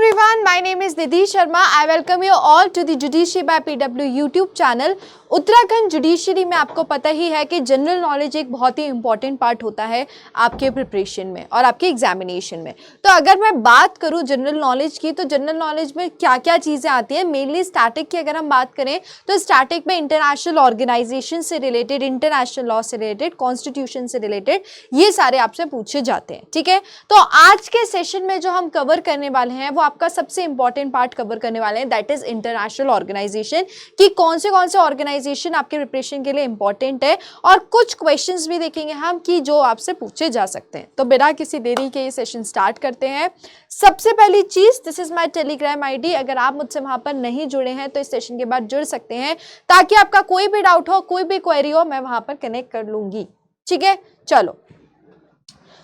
everyone, my name is Nidhi Sharma. I welcome you all to the Judiciary by PW YouTube channel. Uttarakhand judiciary में आपको पता ही है कि general knowledge एक बहुत ही इंपॉर्टेंट पार्ट होता है आपके प्रिपरेशन में और आपके एग्जामिनेशन में। तो अगर मैं बात करूं जनरल नॉलेज की, तो जनरल नॉलेज में क्या क्या चीज़ें आती हैं। मेनली स्टैटिक की अगर हम बात करें तो स्टैटिक में इंटरनेशनल ऑर्गेनाइजेशन से रिलेटेड, इंटरनेशनल लॉ से रिलेटेड, कॉन्स्टिट्यूशन से रिलेटेड, ये सारे आपसे पूछे जाते हैं। ठीक है, तो आज के सेशन में जो हम कवर करने वाले हैं वो आपका सबसे इंपॉर्टेंट पार्ट कवर करने वाले हैं, दैट इज इंटरनेशनल ऑर्गेनाइजेशन की कौन से ऑर्गेनाइजेशन आपके प्रिपरेशन के लिए इंपॉर्टेंट है, और कुछ क्वेश्चंस भी देखेंगे हम कि जो आपसे पूछे जा सकते हैं। तो बिना किसी देरी के ये सेशन स्टार्ट करते हैं। सबसे पहली चीज, this is my Telegram ID. अगर आप मुझसे वहां पर नहीं जुड़े हैं तो इस सेशन के बाद जुड़ सकते हैं, ताकि आपका कोई भी डाउट हो, कोई भी क्वेरी हो, मैं वहां पर कनेक्ट कर लूंगी। ठीक है, चलो।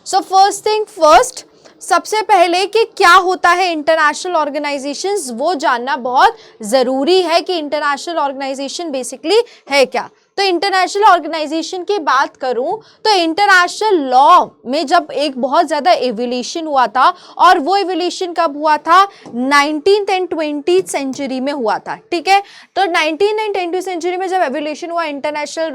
सो फर्स्ट थिंग फर्स्ट, सबसे पहले कि क्या होता है इंटरनेशनल ऑर्गेनाइजेशंस, वो जानना बहुत ज़रूरी है कि इंटरनेशनल ऑर्गेनाइजेशन बेसिकली है क्या। तो इंटरनेशनल ऑर्गेनाइजेशन की बात करूं तो इंटरनेशनल लॉ में जब एक बहुत ज़्यादा एवोल्यूशन हुआ था, और वो एवोल्यूशन कब हुआ था, 19th एंड 20th सेंचुरी में हुआ था। ठीक है, तो 19th एंड 20th सेंचुरी में जब एवोल्यूशन हुआ इंटरनेशनल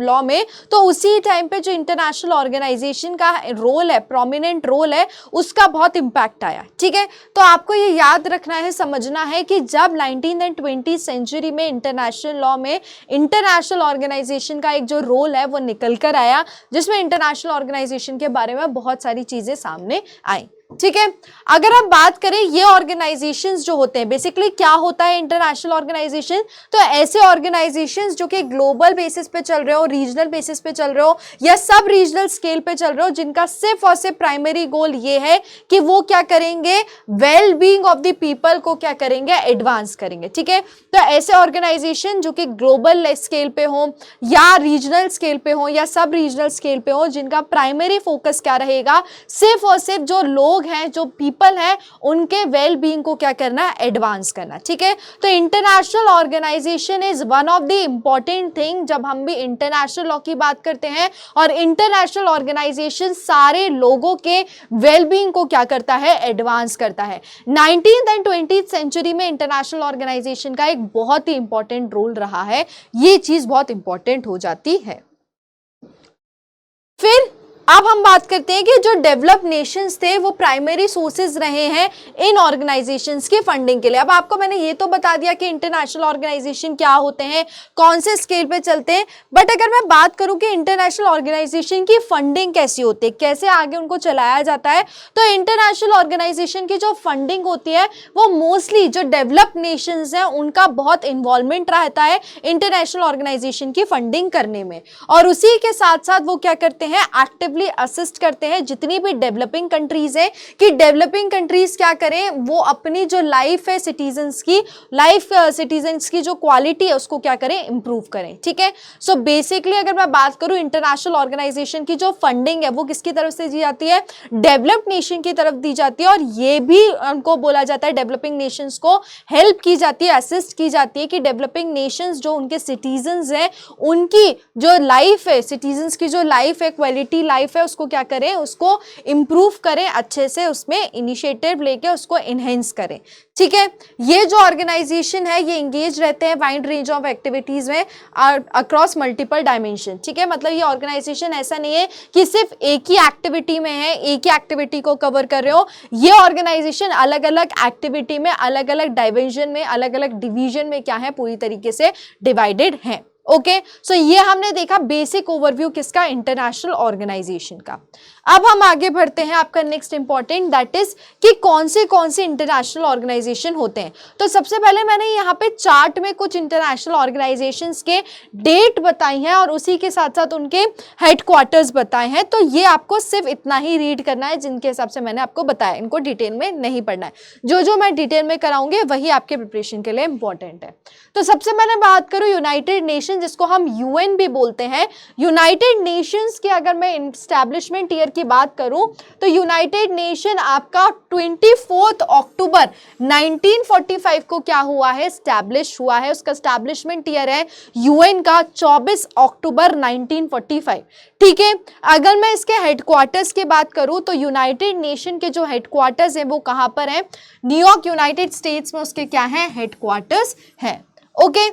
लॉ में, तो उसी टाइम पे जो इंटरनेशनल ऑर्गेनाइजेशन का रोल है, प्रोमिनेंट रोल है, उसका बहुत इम्पैक्ट आया। ठीक है, तो आपको ये याद रखना है, समझना है कि जब 19th एंड 20th सेंचुरी में इंटरनेशनल लॉ में इंटरनेशनल ऑर्गेनाइजेशन का एक जो रोल है वो निकल कर आया, जिसमें इंटरनेशनल ऑर्गेनाइजेशन के बारे में बहुत सारी चीजें सामने आई। ठीक है, अगर हम बात करें ये ऑर्गेनाइजेशंस जो होते हैं, बेसिकली क्या होता है इंटरनेशनल ऑर्गेनाइजेशन, तो ऐसे ऑर्गेनाइजेशंस जो कि ग्लोबल बेसिस पे चल रहे हो, रीजनल बेसिस पे चल रहे हो, या सब रीजनल स्केल पे चल रहे हो, जिनका सिर्फ और सिर्फ प्राइमरी गोल ये है कि वो क्या करेंगे, well being of the people को क्या करेंगे, एडवांस करेंगे। ठीक है, तो ऐसे ऑर्गेनाइजेशन जो कि ग्लोबल स्केल पे हो, या रीजनल स्केल पे हो, या सब रीजनल स्केल पे हो, जिनका प्राइमरी फोकस क्या रहेगा, सिर्फ और सिर्फ जो लोग हैं, जो पीपल हैं, उनके वेल बीइंग को क्या करना, एडवांस करना। ठीक है, तो international organization is one of the important thing जब हम भी इंटरनेशनल लॉ की बात करते हैं, और इंटरनेशनल ऑर्गेनाइजेशन सारे लोगों के वेल बीइंग को क्या करता है, एडवांस करता है। 19th एंड 20th सेंचुरी में इंटरनेशनल ऑर्गेनाइजेशन का एक बहुत ही इंपॉर्टेंट रोल रहा है, ये चीज बहुत इंपॉर्टेंट हो जाती है। फिर अब हम बात करते हैं कि जो डेवलप नेशंस थे वो प्राइमरी सोर्सेज रहे हैं इन ऑर्गेनाइजेशंस की फंडिंग के लिए। अब आपको मैंने ये तो बता दिया कि इंटरनेशनल ऑर्गेनाइजेशन क्या होते हैं, कौन से स्केल पे चलते हैं, बट अगर मैं बात करूं कि इंटरनेशनल ऑर्गेनाइजेशन की फंडिंग कैसी होती है, कैसे आगे उनको चलाया जाता है, तो इंटरनेशनल ऑर्गेनाइजेशन की जो फंडिंग होती है वो मोस्टली जो डेवलप नेशंस हैं उनका बहुत इन्वॉल्वमेंट रहता है इंटरनेशनल ऑर्गेनाइजेशन की फंडिंग करने में, और उसी के साथ साथ वो क्या करते हैं, एक्टिव असिस्ट करते हैं जितनी भी डेवलपिंग कंट्रीज है, कि डेवलपिंग कंट्रीज क्या करें, वो अपनी जो लाइफ है सिटीजन्स की जो क्वालिटी है उसको क्या करें, इंप्रूव करें। ठीक है, सो बेसिकली अगर मैं बात करूं इंटरनेशनल ऑर्गेनाइजेशन की जो फंडिंग है वो किसकी तरफ से दी जाती है, डेवलप्ड नेशन की तरफ दी जाती है, और ये भी उनको बोला जाता है, डेवलपिंग नेशंस को हेल्प की जाती है, असिस्ट की जाती है कि डेवलपिंग नेशंस जो उनके सिटीजन्स हैं, उनकी जो लाइफ है, सिटीजन्स की जो लाइफ है, क्वालिटी लाइफ है, उसको क्या करें, उसको इंप्रूव करें, अच्छे से उसमें इनिशिएटिव लेके उसको एनहेंस करें। ठीक है, ये जो ऑर्गेनाइजेशन है ये इंगेज रहते हैं वाइड रेंज ऑफ एक्टिविटीज में अक्रॉस मल्टीपल डायमेंशन। ठीक है, मतलब ये ऑर्गेनाइजेशन ऐसा नहीं है कि सिर्फ एक ही एक्टिविटी में है, एक ही एक्टिविटी को कवर कर रहे हो, ये ऑर्गेनाइजेशन अलग अलग एक्टिविटी में, अलग अलग डायमेंशन में, अलग अलग डिवीजन में क्या है, पूरी तरीके से डिवाइडेड है। ओके, सो ये हमने देखा बेसिक ओवरव्यू किसका, इंटरनेशनल ऑर्गेनाइजेशन का। अब हम आगे बढ़ते हैं, आपका नेक्स्ट इंपॉर्टेंट दैट इज कि कौन से इंटरनेशनल ऑर्गेनाइजेशन होते हैं। तो सबसे पहले मैंने यहाँ पे चार्ट में कुछ इंटरनेशनल ऑर्गेनाइजेशंस के डेट बताई हैं, और उसी के साथ साथ उनके हेडक्वार्टर्स बताए हैं। तो ये आपको सिर्फ इतना ही रीड करना है जिनके हिसाब से मैंने आपको बताया, इनको डिटेल में नहीं पढ़ना है। जो मैं डिटेल में कराऊंगी वही आपके प्रिपरेशन के लिए इंपॉर्टेंट है। तो सबसे पहले बात करूँ यूनाइटेड नेशंस ऑर्गेनाइजेशन जिसको हम यूएन भी बोलते हैं, यूनाइटेड नेशंस की अगर मैं एस्टैब्लिशमेंट ईयर की बात करूं तो यूनाइटेड नेशन आपका 24 अक्टूबर 1945 को क्या हुआ है, एस्टैब्लिश हुआ है। उसका एस्टैब्लिशमेंट ईयर है यूएन का 24 अक्टूबर 1945। ठीक है, अगर मैं इसके हेडक्वार्टर्स की बात करूं तो यूनाइटेड नेशन के जो हेडक्वार्टर्स हैं वो कहां पर हैं, न्यूयॉर्क यूनाइटेड स्टेट्स में उसके क्या है, हेडक्वार्टर्स हैं। ओके,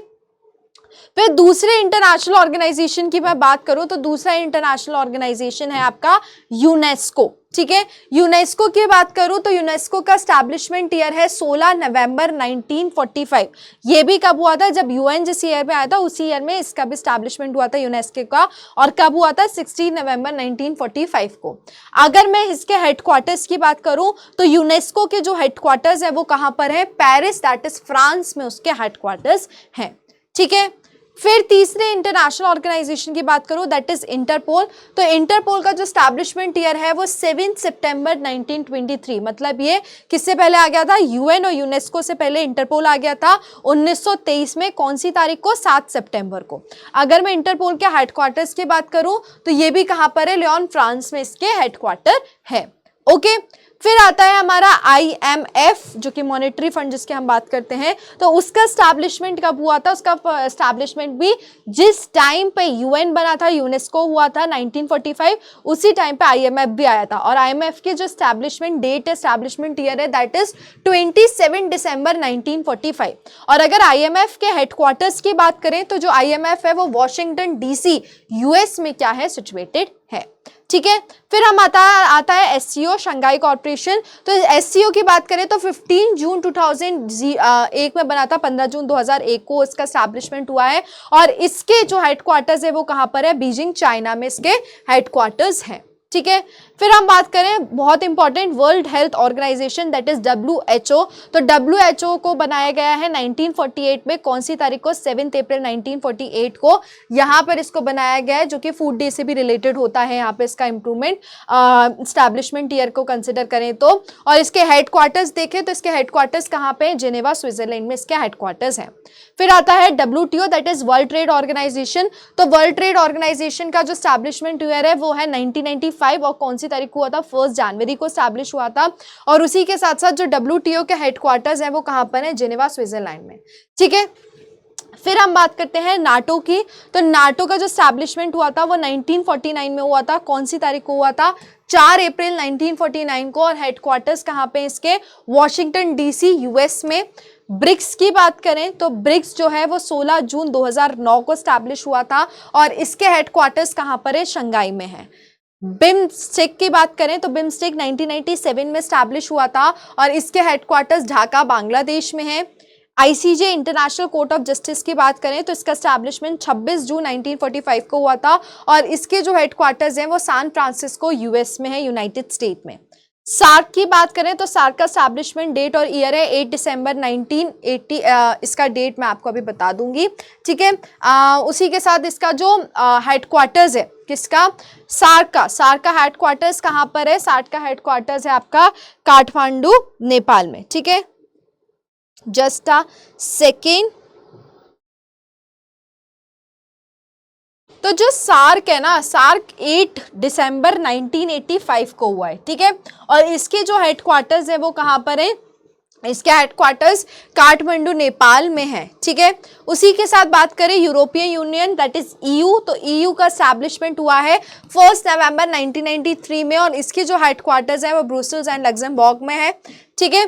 फिर दूसरे इंटरनेशनल ऑर्गेनाइजेशन की मैं बात करूं तो दूसरा इंटरनेशनल ऑर्गेनाइजेशन है आपका यूनेस्को। ठीक है, यूनेस्को की बात करूं तो यूनेस्को का एस्टैब्लिशमेंट ईयर है 16 नवंबर 1945। ये भी कब हुआ था, जब यूएन जिस ईयर में आया था उसी ईयर में इसका भी एस्टैब्लिशमेंट हुआ था यूनेस्को का, और कब हुआ था, 16 नवंबर 1945 को। अगर मैं इसके हेडक्वार्टर्स की बात करूं तो यूनेस्को के जो हेडक्वार्टर्स है वो कहां पर है, पेरिस, दैट इज फ्रांस में उसके हेडक्वार्टर्स हैं। ठीक है, फिर तीसरे इंटरनेशनल ऑर्गेनाइजेशन की बात करूं दैट इज इंटरपोल। तो इंटरपोल का जो एस्टैब्लिशमेंट ईयर है वो 7 सितंबर 1923, मतलब ये किससे पहले आ गया था, यूएन और यूनेस्को से पहले इंटरपोल आ गया था 1923 में। कौन सी तारीख को, 7 सितंबर को। अगर मैं इंटरपोल के हेडक्वार्टर्स की बात करूं तो ये भी कहां पर है, लियोन फ्रांस में इसके हेडक्वार्टर है। ओके, फिर आता है हमारा IMF जो कि मॉनेटरी फंड जिसके हम बात करते हैं, तो उसका एस्टैब्लिशमेंट कब हुआ था, उसका एस्टैब्लिशमेंट भी जिस टाइम पे यूएन बना था, यूनेस्को हुआ था 1945, उसी टाइम पे IMF भी आया था। और IMF के जो एस्टैब्लिशमेंट डेट है, एस्टैब्लिशमेंट ईयर है दैट इज 27 दिसंबर 1945। और अगर IMF के हेडक्वार्टर्स की बात करें तो जो IMF है वो वॉशिंगटन DC US में क्या है, सिचुएटेड है। ठीक है, फिर हम आता है SCO, शंघाई कॉर्पोरेशन। तो SCO की बात करें तो 15 जून 2001 में बना था, 15 जून 2001 को इसका एस्टैब्लिशमेंट हुआ है। और इसके जो हेडक्वार्टर्स है वो कहां पर है, बीजिंग चाइना में इसके हेडक्वार्टर्स हैं। ठीक है, फिर हम बात करें बहुत important world health organization that is WHO। तो WHO को बनाया गया है 1948 में, कौन सी तारीख को, 7 अप्रैल 1948 को। यहाँ पर इसको बनाया गया है जो कि फूड डे से भी रिलेटेड होता है, यहाँ पे इसका इंप्रूवमेंट एस्टैब्लिशमेंट ईयर को कंसिडर करें तो। और इसके हेडक्वार्टर्स देखें तो इसके हेडक्वार्टर्स कहाँ पे, जेनेवा स्विट्जरलैंड में इसके हेडक्वार्टर्स हैं। फिर आता है WTO that is world trade organization. तो वर्ल्ड ट्रेड ऑर्गेनाइजेशन का जो एस्टैब्लिशमेंट ईयर है वो है 1995, और कौन सी तारीख को हुआ था, 1 जनवरी को एस्टैब्लिश हुआ था। और उसी के साथ साथ जो WTO के हेडक्वार्टर्स हैं वो कहां पर है, जेनेवा स्विट्जरलैंड में। ठीक है, फिर हम बात करते हैं नाटो की। तो नाटो का जो एस्टैब्लिशमेंट हुआ था वो 1949 में हुआ था, कौन सी तारीख को हुआ था, 4 अप्रैल 1949 को। और हेडक्वार्टर्स कहां पे इसके, वॉशिंगटन DC US में। ब्रिक्स की बात करें तो ब्रिक्स जो है वो 16 जून 2009 को एस्टैब्लिश हुआ था, और इसके हेडक्वार्टर्स कहां पर है, शंघाई में है। बिम्स्टेक की बात करें तो बिम्स्टेक 1997 में एस्टैब्लिश हुआ था, और इसके हेडक्वार्टर्स ढाका बांग्लादेश में है। ICJ international court of justice की बात करें तो इसका एस्टैब्लिशमेंट 26 जून 1945 को हुआ था, और इसके जो हेडक्वार्टर्स हैं वो सैन फ्रांसिस्को US में है, यूनाइटेड स्टेट में। सार्क की बात करें तो सार्क का एस्टैब्लिशमेंट डेट और ईयर है 8 दिसंबर 1980। इसका डेट मैं आपको अभी बता दूंगी। ठीक है, उसी के साथ इसका जो हेडक्वार्टर्स है किसका, सार्क का हेडक्वार्टर्स कहाँ पर है, सार्क का हेडक्वार्टर्स है आपका काठमांडू नेपाल में। ठीक है, जस्ट अ सेकेंड। तो जो सार्क है ना, सार्क 8 दिसंबर 1985 को हुआ है। ठीक है, और इसके जो हेडक्वार्टर्स है वो कहाँ पर है, इसके हेडक्वार्टर्स काठमांडू नेपाल में है। ठीक है, उसी के साथ बात करें European union that is EU। तो EU का एस्टैब्लिशमेंट हुआ है 1 नवंबर 1993 में, और इसके जो हेडक्वार्टर्स है वो ब्रुसेल्स एंड लक्जमबर्ग में है। ठीक है,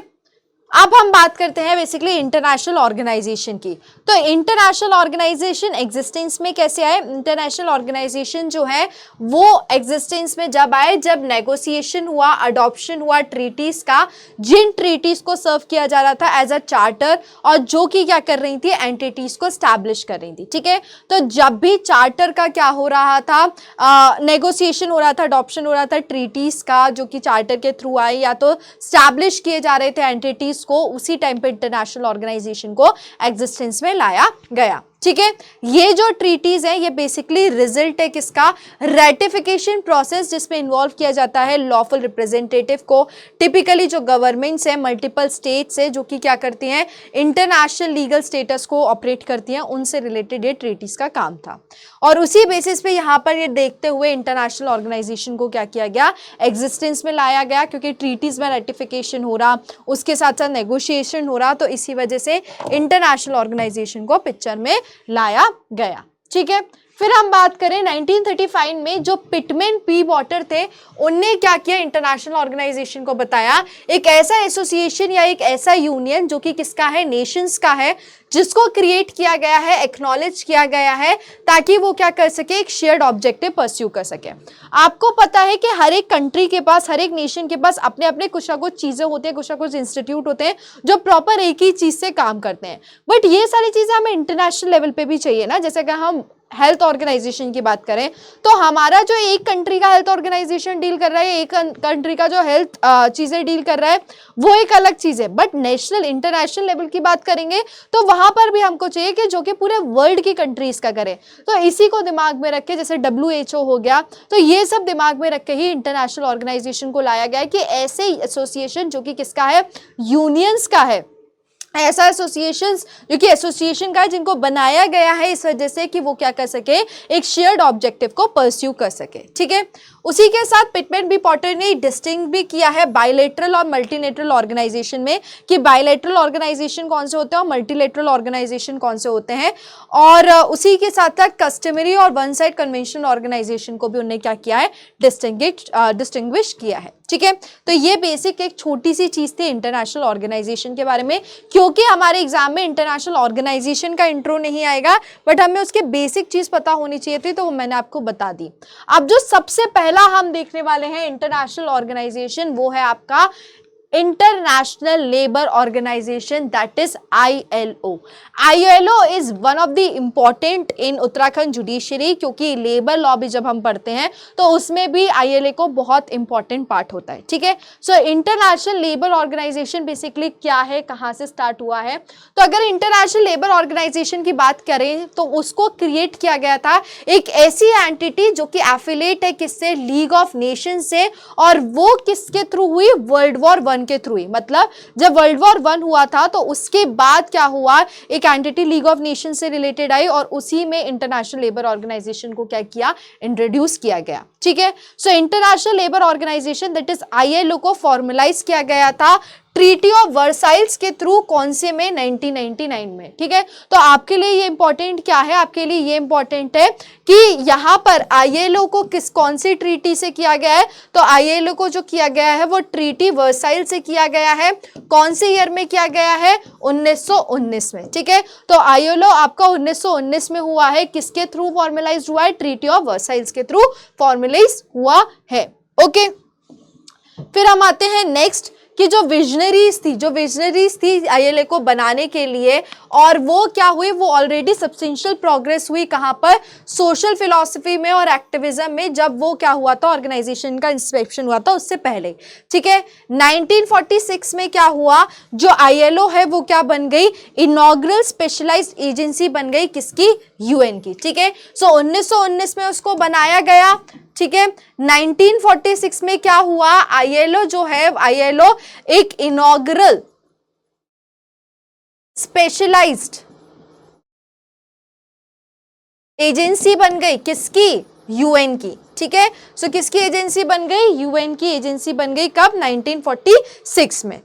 अब हम बात करते हैं बेसिकली इंटरनेशनल ऑर्गेनाइजेशन की। तो इंटरनेशनल ऑर्गेनाइजेशन एग्जिस्टेंस में कैसे आए, इंटरनेशनल ऑर्गेनाइजेशन जो है वो एग्जिस्टेंस में जब आए जब नेगोशिएशन हुआ, अडॉप्शन हुआ ट्रीटीज का, जिन ट्रीटीज को सर्व किया जा रहा था एज अ चार्टर, और जो कि क्या कर रही थी, एंटिटीज को स्टैब्लिश कर रही थी। ठीक है, तो जब भी चार्टर का क्या हो रहा था, नेगोशिएशन हो रहा था, अडॉप्शन हो रहा था ट्रीटीज का जो कि चार्टर के थ्रू आए या तो स्टैब्लिश किए जा रहे थे एंटिटीज को, उसी टाइम पे इंटरनेशनल ऑर्गेनाइजेशन को एग्जिस्टेंस में लाया गया। ठीक है। ये जो ट्रीटीज है ये बेसिकली रिजल्ट है किसका, रेटिफिकेशन प्रोसेस, जिसमें इन्वॉल्व किया जाता है लॉफुल रिप्रेजेंटेटिव को। टिपिकली जो गवर्नमेंट्स है मल्टीपल स्टेट्स है जो कि क्या करती हैं, इंटरनेशनल लीगल स्टेटस को ऑपरेट करती हैं, उनसे रिलेटेड ये ट्रीटीज का काम था। और उसी बेसिस पे यहाँ पर ये देखते हुए इंटरनेशनल ऑर्गेनाइजेशन को क्या किया गया, एग्जिस्टेंस में लाया गया, क्योंकि ट्रीटीज में रेटिफिकेशन हो रहा, उसके साथ साथ नेगोशिएशन हो रहा, तो इसी वजह से इंटरनेशनल ऑर्गेनाइजेशन को पिक्चर में लाया गया। ठीक है। फिर हम बात करें 1935 में जो पिटमैन पी वॉटर थे, उनने क्या किया, इंटरनेशनल ऑर्गेनाइजेशन को बताया एक ऐसा एसोसिएशन या एक ऐसा यूनियन जो कि किसका है, नेशंस का है, जिसको क्रिएट किया गया है, एक्नॉलेज किया गया है, ताकि वो क्या कर सके, एक शेयर्ड ऑब्जेक्टिव परस्यू कर सके। आपको पता है कि हर एक कंट्री के पास, हर एक नेशन के पास अपने अपने कुछ ना कुछ चीजें होती है, कुछ ना कुछ इंस्टीट्यूट होते हैं जो प्रॉपर एक ही चीज से काम करते हैं, बट ये सारी चीजें हमें इंटरनेशनल लेवल पे भी चाहिए ना। जैसे कि हम हेल्थ ऑर्गेनाइजेशन की बात करें तो हमारा जो एक कंट्री का हेल्थ ऑर्गेनाइजेशन डील कर रहा है, एक कंट्री का जो हेल्थ चीजें डील कर रहा है, वो एक अलग चीज है, बट नेशनल इंटरनेशनल लेवल की बात करेंगे तो वहां पर भी हमको चाहिए कि जो कि पूरे वर्ल्ड की कंट्रीज का करे। तो इसी को दिमाग में रख के, जैसे WHO हो गया, तो ये सब दिमाग में रख के ही इंटरनेशनल ऑर्गेनाइजेशन को लाया गया है कि ऐसे एसोसिएशन जो कि किसका है, यूनियंस का है, ऐसा एसोसिएशंस जो कि एसोसिएशन का है, जिनको बनाया गया है इस वजह से कि वो क्या कर सके, एक शेयर्ड ऑब्जेक्टिव को परस्यू कर सके। ठीक है। उसी के साथ पिटमैन पी वॉटर ने डिस्टिंग भी किया है बायलैटरल और मल्टीलेटरल ऑर्गेनाइजेशन में, कि बायलैटरल ऑर्गेनाइजेशन कौन से होते हैं और मल्टीलेटरल ऑर्गेनाइजेशन कौन से होते हैं। और उसी के साथ साथ कस्टमरी और वन साइड कन्वेंशनल ऑर्गेनाइजेशन को भी उन्होंने क्या किया है, डिस्टिंग्विश किया है। ठीक है। तो ये बेसिक एक छोटी सी चीज थी इंटरनेशनल ऑर्गेनाइजेशन के बारे में, क्योंकि हमारे एग्जाम में इंटरनेशनल ऑर्गेनाइजेशन का इंट्रो नहीं आएगा, बट हमें उसके बेसिक चीज पता होनी चाहिए थी, तो वो मैंने आपको बता दी। अब जो सबसे पहला हम देखने वाले हैं इंटरनेशनल ऑर्गेनाइजेशन, वो है आपका international labour organisation, that is ILO। ILO is one of the important in Uttarakhand judiciary, क्योंकि लेबर लॉ भी जब हम पढ़ते हैं तो उसमें भी ILO को बहुत इंपॉर्टेंट पार्ट होता है। ठीक है। So international labour organisation basically क्या है, कहां से स्टार्ट हुआ है, तो अगर इंटरनेशनल लेबर ऑर्गेनाइजेशन की बात करें तो उसको क्रिएट किया गया था एक ऐसी एंटिटी जो कि एफिलेट है किससे, लीग ऑफ नेशन से, और वो किसके थ्रू हुई, वर्ल्ड वॉर 1 के थ्रू ही। मतलब जब वर्ल्ड वॉर 1 हुआ था तो उसके बाद क्या हुआ, एक एंटिटी लीग ऑफ नेशन से रिलेटेड आई और उसी में इंटरनेशनल लेबर ऑर्गेनाइजेशन को क्या किया, इंट्रोड्यूस किया गया। ठीक है। So international labour organisation that is ILO को फॉर्मुलाइज किया गया था ट्रीटी ऑफ वर्साइल्स के थ्रू, कौन से में, 1999 में। ठीक है। तो आपके लिए ये इंपॉर्टेंट क्या है, आपके लिए ये इंपॉर्टेंट है कि यहाँ पर ILO को कौन सी ट्रीटी से किया गया है, तो ILO को जो किया गया है वो ट्रीटी वर्साइल से किया गया है। कौन से ईयर में किया गया है, 1919 में। ठीक है। तो ILO आपका 1919 में हुआ है, किसके थ्रू फॉर्मुलाइज हुआ है, ट्रीटी ऑफ वर्साइल्स के थ्रू फॉर्मुलाइज हुआ है। ओके। फिर हम आते हैं नेक्स्ट कि जो विजनरीज थी ILO को बनाने के लिए, और वो क्या हुई, वो ऑलरेडी सब्सटेंशियल प्रोग्रेस हुई कहाँ पर, सोशल फिलॉसफी में और एक्टिविज्म में, जब वो क्या हुआ था, ऑर्गेनाइजेशन का इंस्पेक्शन हुआ था उससे पहले। ठीक है। 1946 में क्या हुआ, जो ILO है वो क्या बन गई, इनॉग्रल स्पेशलाइज्ड एजेंसी बन गई, किसकी, UN की। ठीक है। सो 1919 में उसको बनाया गया। ठीक है। 1946 में क्या हुआ, ILO जो है, ILO एक इनॉग्रल स्पेशलाइज्ड एजेंसी बन गई, किसकी, UN की। ठीक है। सो किसकी एजेंसी बन गई, UN की एजेंसी बन गई, कब, 1946 में।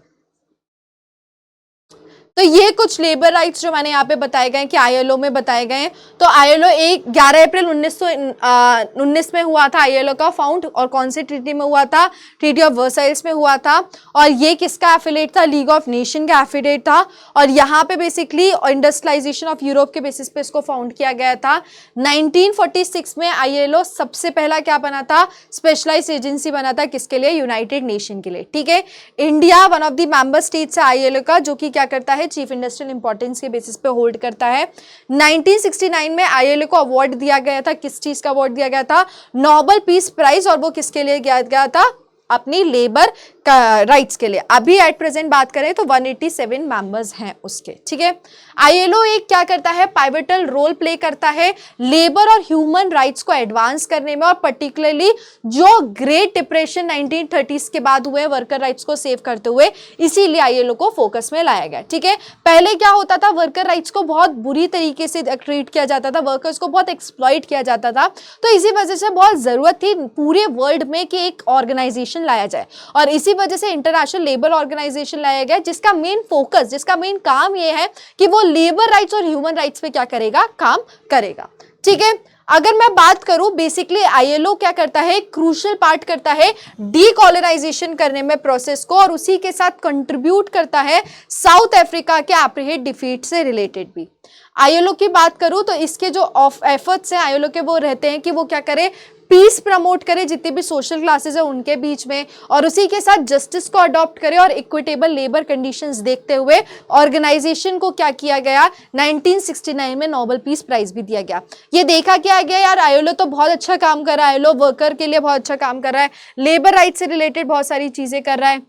तो ये कुछ लेबर राइट्स जो मैंने यहाँ पे बताए गए कि ILO में बताए गए हैं। तो ILO 11 अप्रैल 1919 में हुआ था ILO का फाउंड, और कौन सी ट्रीटी में हुआ था, ट्रीटी ऑफ वर्साइल्स में हुआ था, और ये किसका एफिलेट था, लीग ऑफ नेशन का एफिलेट था, और यहाँ पे बेसिकली इंडस्ट्रियलाइजेशन ऑफ यूरोप के बेसिस पे इसको फाउंड किया गया था। 1946 में ILO सबसे पहला क्या बना था, स्पेशलाइज एजेंसी बना था, किसके लिए, यूनाइटेड नेशन के लिए। ठीक है। India one of the member states है ILO का, जो कि क्या करता है, चीफ इंडस्ट्रियल इंपॉर्टेंस के बेसिस पे होल्ड करता है। 1969 में ILO को अवार्ड दिया गया था, किस चीज का अवार्ड दिया गया था, नोबेल पीस प्राइज, और वो किसके लिए दिया गया था, अपनी लेबर राइट्स के लिए। अभी एट प्रेजेंट बात करें तो 187 मेंबर्स हैं उसके, ठीक है। आईएलओ एक क्या करता है, पाइवटल रोल प्ले करता है लेबर और ह्यूमन राइट्स को एडवांस करने में, और पर्टिकुलरली जो ग्रेट डिप्रेशन 1930s के बाद हुए वर्कर राइट्स को सेव करते हुए, इसीलिए आईएलओ को फोकस में लाया गया, ठीक है। पहले क्या होता था, वर्कर राइट्स को बहुत बुरी तरीके से ट्रीट किया जाता था, वर्कर्स को बहुत एक्सप्लॉइट किया जाता था, तो इसी वजह से बहुत जरूरत थी पूरे वर्ल्ड में कि एक ऑर्गेनाइजेशन लाया जाए, और इसी वजह से इंटरनेशनल लेबर ऑर्गेनाइजेशन लाया गया, जिसका मेन फोकस, जिसका मेन काम यह है कि वो लेबर राइट्स और ह्यूमन राइट्स पे क्या करेगा, काम करेगा, ठीक है। अगर मैं बात करूं, बेसिकली आईएलओ क्या करता है, क्रूशियल पार्ट करता है डीकॉलोनाइजेशन करने में प्रोसेस को, और उसी के साथ कंट्रीब्यूट करता है साउथ अफ्रीका के एपार्थाइड डिफीट से रिलेटेड भी। आईएलओ की बात करूं तो इसके जो एफर्ट्स हैं आईएलओ के, वो रहते हैं कि वो क्या करे, पीस प्रमोट करे जितने भी सोशल क्लासेस है उनके बीच में, और उसी के साथ जस्टिस को अडॉप्ट करे, और इक्विटेबल लेबर कंडीशंस देखते हुए ऑर्गेनाइजेशन को क्या किया गया, 1969 में नोबेल पीस प्राइज भी दिया गया। ये देखा क्या गया यार, आईएलओ तो बहुत अच्छा काम कर रहा है, आईएलओ वर्कर के लिए बहुत अच्छा काम कर रहा है, लेबर राइट से रिलेटेड बहुत सारी चीजें कर रहा है,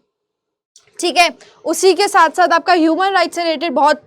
ठीक है। उसी के साथ साथ आपका ह्यूमन राइट्स से रिलेटेड बहुत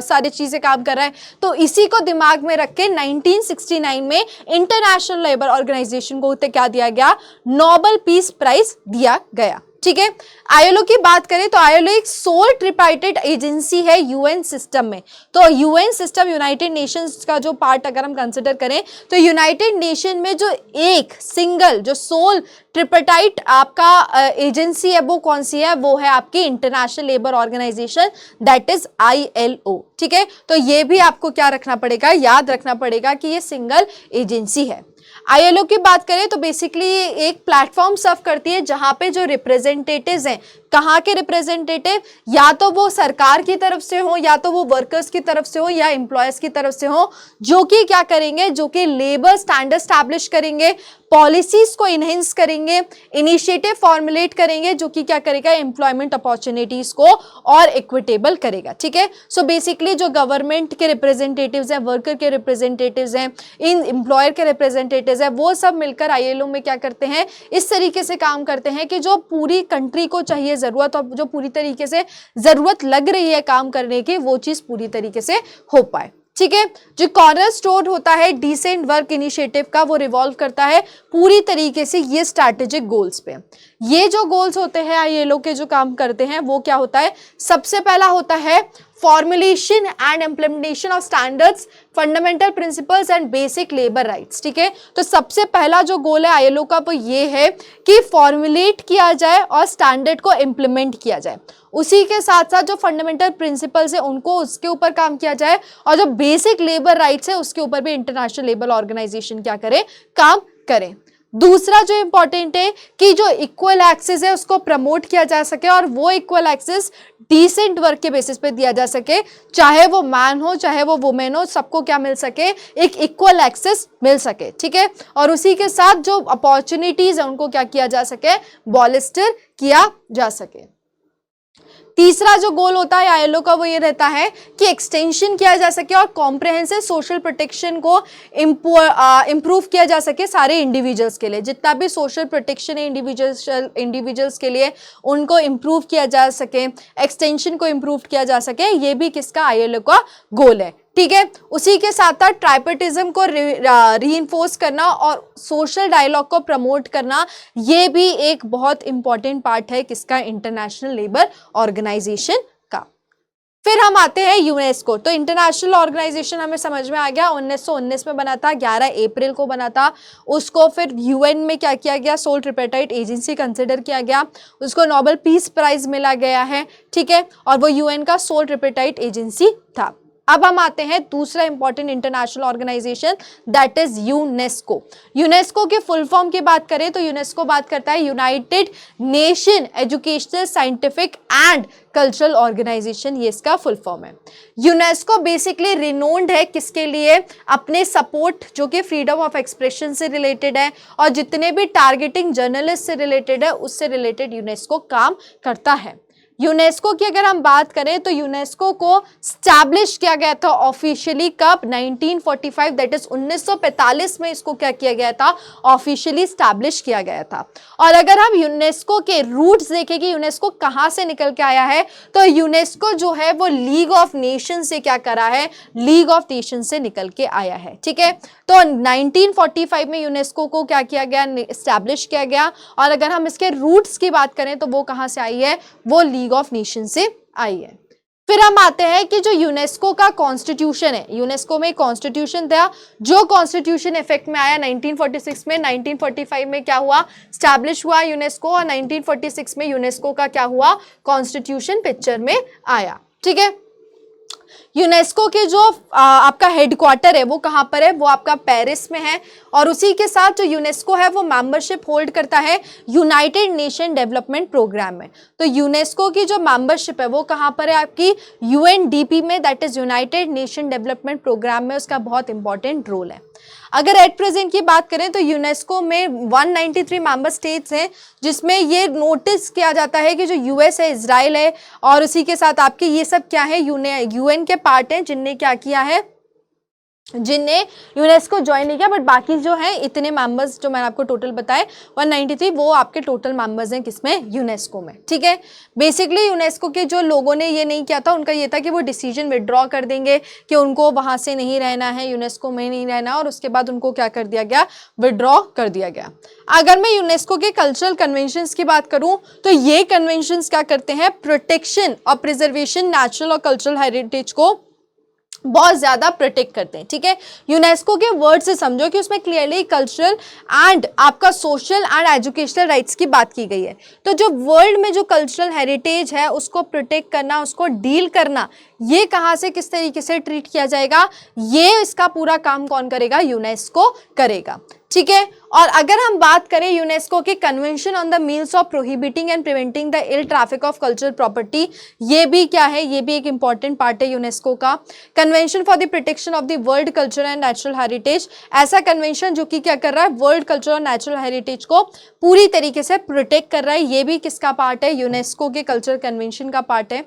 सारी चीजें काम कर रहा है। तो इसी को दिमाग में रख के 1969 में इंटरनेशनल लेबर ऑर्गेनाइजेशन को क्या दिया गया, नोबेल पीस प्राइज दिया गया, ठीक है। आईएलओ की बात करें तो आईएलओ एक सोल ट्रिपाइटेड एजेंसी है यूएन सिस्टम में। तो यूएन सिस्टम, यूनाइटेड नेशंस का जो पार्ट अगर हम कंसिडर करें तो यूनाइटेड नेशन में जो एक सिंगल जो सोल ट्रिपाइटेड आपका एजेंसी है वो कौन सी है, वो है आपकी international labour organisation, that is ILO, ठीक है। तो ये भी आपको क्या रखना पड़ेगा, याद रखना पड़ेगा कि ये सिंगल एजेंसी है। आईएलओ की बात करें तो बेसिकली एक प्लेटफॉर्म सर्व करती है जहां पे जो रिप्रेजेंटेटिव्स हैं, कहाँ के रिप्रेजेंटेटिव, या तो वो सरकार की तरफ से हो, या तो वो वर्कर्स की तरफ से हो, या एम्प्लॉयर्स की तरफ से हो, जो कि क्या करेंगे, जो कि लेबर स्टैंडर्ड स्टैब्लिश करेंगे, पॉलिसीज को इनहेंस करेंगे, इनिशिएटिव फॉर्मुलेट करेंगे, जो कि क्या करेगा, एम्प्लॉयमेंट अपॉर्चुनिटीज को और इक्विटेबल करेगा, ठीक है। सो बेसिकली जो गवर्नमेंट के रिप्रेजेंटेटिव्स हैं, वर्कर के रिप्रेजेंटेटिव्स हैं, इन एम्प्लॉयर के रिप्रेजेंटेटिव्स हैं, वो सब मिलकर आईएलओ में क्या करते हैं, इस तरीके से काम करते हैं कि जो पूरी कंट्री को चाहिए जरूरत, और जो पूरी तरीके से जरूरत लग रही है काम करने की, वो चीज पूरी तरीके से हो पाए, ठीक है। जो कॉर्नर स्टोन होता है डिसेंट वर्क इनिशिएटिव का, वो रिवॉल्व करता है पूरी तरीके से ये स्ट्रैटेजिक गोल्स पे। ये जो गोल्स होते हैं आईएलओ के जो काम करते हैं, वो क्या होता है, सबसे पहला होता है formulation and implementation of standards, fundamental principles and basic labour rights, ठीक है। तो सबसे पहला जो गोल है आईएलओ का वो ये है कि फॉर्मुलेट किया जाए और स्टैंडर्ड को इम्प्लीमेंट किया जाए, उसी के साथ साथ जो फंडामेंटल प्रिंसिपल्स है उनको उसके ऊपर काम किया जाए, और जो बेसिक लेबर राइट्स है उसके ऊपर भी इंटरनेशनल लेबर ऑर्गेनाइजेशन क्या करे, काम करे। दूसरा जो इंपॉर्टेंट है कि जो इक्वल एक्सेस है उसको प्रमोट किया जा सके, और वो इक्वल एक्सेस डिसेंट वर्क के बेसिस पे दिया जा सके, चाहे वो मैन हो चाहे वो वुमेन हो, सबको क्या मिल सके, एक इक्वल एक्सेस मिल सके, ठीक है। और उसी के साथ जो अपॉर्चुनिटीज है उनको क्या किया जा सके, बॉलिस्टर किया जा सके। तीसरा जो गोल होता है आईएलओ का वो ये रहता है कि एक्सटेंशन किया जा सके और कॉम्प्रहेंसिव सोशल प्रोटेक्शन को इम्प्रूव किया जा सके सारे इंडिविजुअल्स के लिए, जितना भी सोशल प्रोटेक्शन है इंडिविजुअल्स के लिए उनको इम्प्रूव किया जा सके, एक्सटेंशन को इम्प्रूव किया जा सके, ये भी किसका, आईएलओ का गोल है, ठीक है। उसी के साथ साथ ट्राइपेटिज्म को रीइंफोर्स करना और सोशल डायलॉग को प्रमोट करना, ये भी एक बहुत इंपॉर्टेंट पार्ट है किसका, इंटरनेशनल लेबर ऑर्गेनाइजेशन का। फिर हम आते हैं यूनेस्को। तो इंटरनेशनल ऑर्गेनाइजेशन हमें समझ में आ गया, 1919 में बना था, 11 अप्रैल को बना था। उसको फिर यूएन में क्या किया गया, सोल ट्रिपाइटेड एजेंसी कंसिडर किया गया, उसको नोबेल पीस प्राइज मिला गया है, ठीक है, और वो यूएन का सोल ट्रिपाइटेड एजेंसी था। अब हम आते हैं दूसरा important international organization, that is UNESCO. UNESCO के फुल फॉर्म की बात करें तो यूनेस्को बात करता है United Nation educational scientific and cultural organization, ये इसका फुल फॉर्म है। यूनेस्को बेसिकली रिनोन्ड है किसके लिए, अपने सपोर्ट जो कि फ्रीडम ऑफ एक्सप्रेशन से रिलेटेड है, और जितने भी टारगेटिंग जर्नलिस्ट से रिलेटेड है उससे रिलेटेड यूनेस्को काम करता है। यूनेस्को की अगर हम बात करें तो यूनेस्को को स्टैब्लिश किया गया था ऑफिशियली कब, 1945, दैट इज 1945 में इसको क्या किया गया था, ऑफिशियली स्टैब्लिश किया गया था। और अगर हम यूनेस्को के रूट्स देखें कि यूनेस्को कहां से निकल के आया है, तो यूनेस्को जो है वो लीग ऑफ नेशन से क्या करा है, लीग ऑफ नेशन से निकल के आया है। ठीक है, तो 1945 में यूनेस्को को क्या किया गया, एस्टैब्लिश किया गया। और अगर हम इसके रूट्स की बात करें तो वो कहां से आई है, वो लीग ऑफ नेशन से आई है। फिर हम आते हैं कि जो यूनेस्को का कॉन्स्टिट्यूशन है, यूनेस्को में कॉन्स्टिट्यूशन था, जो कॉन्स्टिट्यूशन इफेक्ट में आया 1946 में, 1945 में क्या हुआ, स्टैब्लिश हुआ यूनेस्को, और 1946 में यूनेस्को का क्या हुआ, कॉन्स्टिट्यूशन पिक्चर में आया। ठीक है, यूनेस्को के जो आपका हेडक्वार्टर है वो कहाँ पर है, वो आपका पेरिस में है। और उसी के साथ जो यूनेस्को है वो मेंबरशिप होल्ड करता है यूनाइटेड नेशन डेवलपमेंट प्रोग्राम में। तो यूनेस्को की जो मेंबरशिप है वो कहाँ पर है, आपकी यूएनडीपी में, that is United Nation development programme में, उसका बहुत इंपॉर्टेंट रोल है। अगर एट प्रेजेंट की बात करें तो यूनेस्को में 193 मेंबर स्टेट्स हैं, जिसमें ये नोटिस किया जाता है कि जो यूएस है, इजराइल है, और उसी के साथ आपके ये सब क्या है, यूएन के पार्ट हैं, जिनने क्या किया है, जिनने यूनेस्को ज्वाइन नहीं किया। बट बाकी जो है इतने मेंबर्स जो मैंने आपको टोटल बताए 193, वो आपके टोटल मेंबर्स हैं किसमें, यूनेस्को में। ठीक है, बेसिकली यूनेस्को के जो लोगों ने ये नहीं किया था, उनका ये था कि वो डिसीजन विड्रॉ कर देंगे कि उनको वहां से नहीं रहना है, यूनेस्को में नहीं रहना, और उसके बाद उनको क्या कर दिया गया, विड्रॉ कर दिया गया। अगर मैं यूनेस्को के कल्चरल कन्वेंशंस की बात करूं तो ये कन्वेंशंस क्या करते हैं, प्रोटेक्शन और प्रिजर्वेशन नेचुरल और कल्चरल हेरिटेज को बहुत ज्यादा प्रोटेक्ट करते हैं। ठीक है, यूनेस्को के वर्ड से समझो कि उसमें क्लियरली कल्चरल एंड आपका सोशल एंड एजुकेशनल राइट्स की बात की गई है। तो जो वर्ल्ड में जो कल्चरल हेरिटेज है उसको प्रोटेक्ट करना, उसको डील करना, ये कहाँ से किस तरीके से ट्रीट किया जाएगा, ये इसका पूरा काम कौन करेगा, यूनेस्को करेगा। ठीक है, और अगर हम बात करें यूनेस्को के convention on the means of prohibiting and preventing the ill traffic of cultural property, ये भी क्या है, ये भी एक इंपॉर्टेंट पार्ट है यूनेस्को का। Convention for the protection of the world culture and natural heritage, ऐसा कन्वेंशन जो कि क्या कर रहा है, वर्ल्ड कल्चर और नेचुरल हेरिटेज को पूरी तरीके से प्रोटेक्ट कर रहा है, ये भी किसका पार्ट है, यूनेस्को के कल्चरल कन्वेंशन का पार्ट है।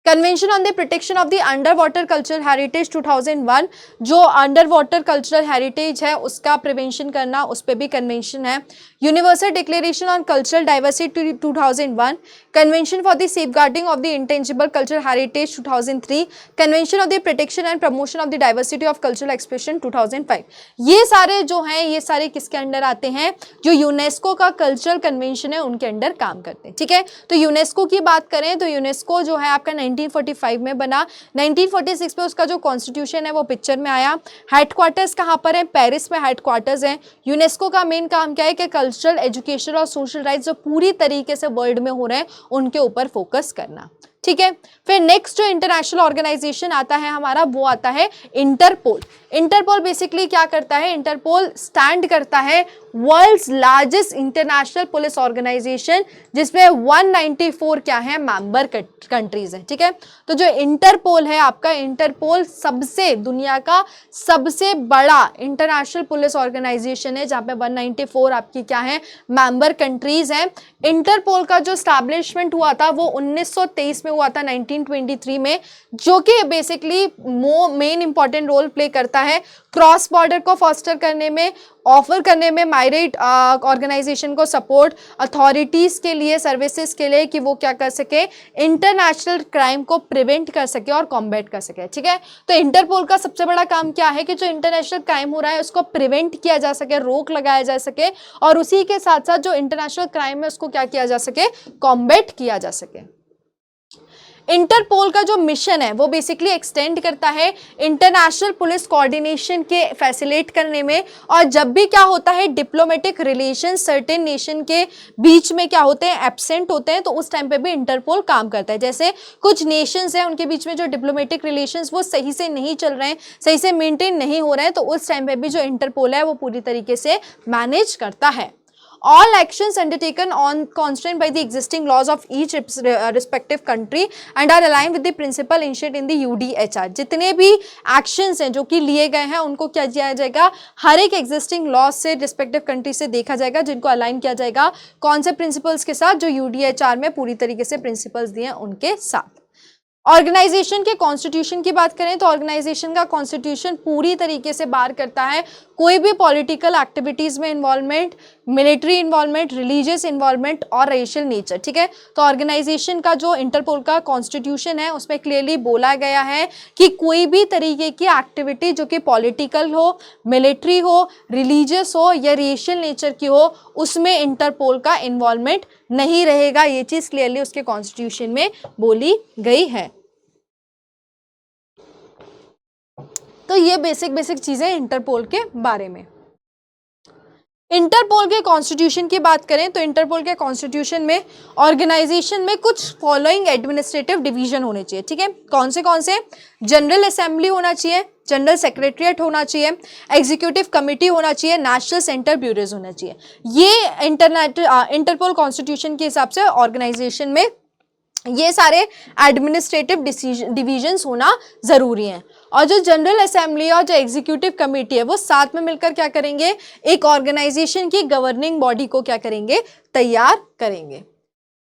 Convention on the protection of the under water cultural heritage 2001, जो अंडर वाटर कल्चरल हेरिटेज है उसका प्रिवेंशन करना, उस पर भी कन्वेंशन है। Universal declaration on cultural diversity 2001, convention for the safeguarding of the intangible cultural heritage 2003, convention of the protection and promotion of the diversity of cultural expression 2005। ये सारे जो हैं, ये सारे किसके अंडर आते हैं, जो यूनेस्को का कल्चरल कन्वेंशन है उनके अंडर काम करते हैं। ठीक है, तो यूनेस्को की बात करें तो यूनेस्को जो है आपका 1945 में बना, 1946 में उसका जो कॉन्स्टिट्यूशन है वो पिक्चर में आया। हेडक्वार्टर्स कहाँ पर है, पेरिस में हेडक्वार्टर्स हैं। यूनेस्को का मेन काम क्या है कि कल्चरल, एजुकेशनल और सोशल राइट्स जो पूरी तरीके से वर्ल्ड में हो रहे हैं उनके ऊपर फोकस करना। ठीक है, फिर नेक्स्ट जो इंटरनेशनल ऑर्गेनाइजेशन आता है हमारा, वो आता है इंटरपोल। इंटरपोल बेसिकली क्या करता है, इंटरपोल स्टैंड करता है world's largest international police organization, जिसमें 194 क्या है, मेंबर कंट्रीज हैं। ठीक है, तो जो इंटरपोल है आपका, इंटरपोल सबसे दुनिया का सबसे बड़ा इंटरनेशनल पुलिस ऑर्गेनाइजेशन है, जहां पे 194 आपकी क्या है, मेंबर कंट्रीज हैं। इंटरपोल का जो स्टैब्लिशमेंट हुआ था वो 1923 में हुआ था, 1923 में, जो कि basically main important role play करता है क्रॉस बॉर्डर को फॉस्टर करने में, ऑफर करने में माइग्रेट ऑर्गेनाइजेशन को सपोर्ट, अथॉरिटीज के लिए, सर्विसेज के लिए, कि वो क्या कर सके, इंटरनेशनल क्राइम को प्रिवेंट कर सके और कॉम्बैट कर सके। ठीक है, तो इंटरपोल का सबसे बड़ा काम क्या है कि जो इंटरनेशनल क्राइम हो रहा है उसको प्रिवेंट किया जा सके, रोक लगाया जा सके, और उसी के साथ साथ जो इंटरनेशनल क्राइम है उसको क्या किया जा सके, कॉम्बैट किया जा सके। इंटरपोल का जो मिशन है वो बेसिकली एक्सटेंड करता है इंटरनेशनल पुलिस कोऑर्डिनेशन के फैसिलिटेट करने में, और जब भी क्या होता है, डिप्लोमेटिक रिलेशन सर्टेन नेशन के बीच में क्या होते हैं, एब्सेंट होते हैं, तो उस टाइम पे भी इंटरपोल काम करता है। जैसे कुछ नेशंस हैं उनके बीच में जो डिप्लोमेटिक रिलेशंस वो सही से नहीं चल रहे हैं, सही से मेंटेन नहीं हो रहे हैं, तो उस टाइम पे भी जो इंटरपोल है वो पूरी तरीके से मैनेज करता है। All actions undertaken on constant by the existing laws of each respective country and are align with the principle initiated in the UDHR. जितने भी एक्शंस हैं जो कि लिए गए हैं उनको क्या किया जाएगा, हर एक एग्जिस्टिंग लॉज से रिस्पेक्टिव कंट्री से देखा जाएगा, जिनको अलाइन किया जाएगा कौन से प्रिंसिपल्स के साथ, जो यूडीएचआर में पूरी तरीके से प्रिंसिपल्स दिए हैं उनके साथ। ऑर्गेनाइजेशन के कॉन्स्टिट्यूशन की बात करें तो ऑर्गेनाइजेशन का कॉन्स्टिट्यूशन पूरी तरीके से बार करता है कोई भी पॉलिटिकल एक्टिविटीज में involvement, military involvement, religious involvement और रेशियल नेचर। ठीक है, तो ऑर्गेनाइजेशन का जो इंटरपोल का कॉन्स्टिट्यूशन है उसमें क्लियरली बोला गया है कि कोई भी तरीके की एक्टिविटी जो कि पॉलिटिकल हो, मिलिट्री हो, रिलीजियस हो या रेशियल नेचर की हो, उसमें इंटरपोल का इन्वॉल्वमेंट नहीं रहेगा। ये चीज क्लियरली उसके कॉन्स्टिट्यूशन में बोली गई है। तो ये बेसिक चीजें इंटरपोल के बारे में। इंटरपोल के कॉन्स्टिट्यूशन की बात करें तो इंटरपोल के कॉन्स्टिट्यूशन में ऑर्गेनाइजेशन में कुछ फॉलोइंग एडमिनिस्ट्रेटिव डिवीजन होने चाहिए। ठीक है, कौन से जनरल असेंबली होना चाहिए, जनरल सेक्रेटरीट होना चाहिए, एग्जीक्यूटिव कमेटी होना चाहिए, नेशनल सेंटर ब्यूरोज होना चाहिए। ये इंटरपोल कॉन्स्टिट्यूशन के हिसाब से ऑर्गेनाइजेशन में ये सारे एडमिनिस्ट्रेटिव डिविजन्स होना जरूरी है। और जो जनरल असेंबली और जो एग्जीक्यूटिव कमेटी है वो साथ में मिलकर क्या करेंगे, एक ऑर्गेनाइजेशन की गवर्निंग बॉडी को क्या करेंगे, तैयार करेंगे।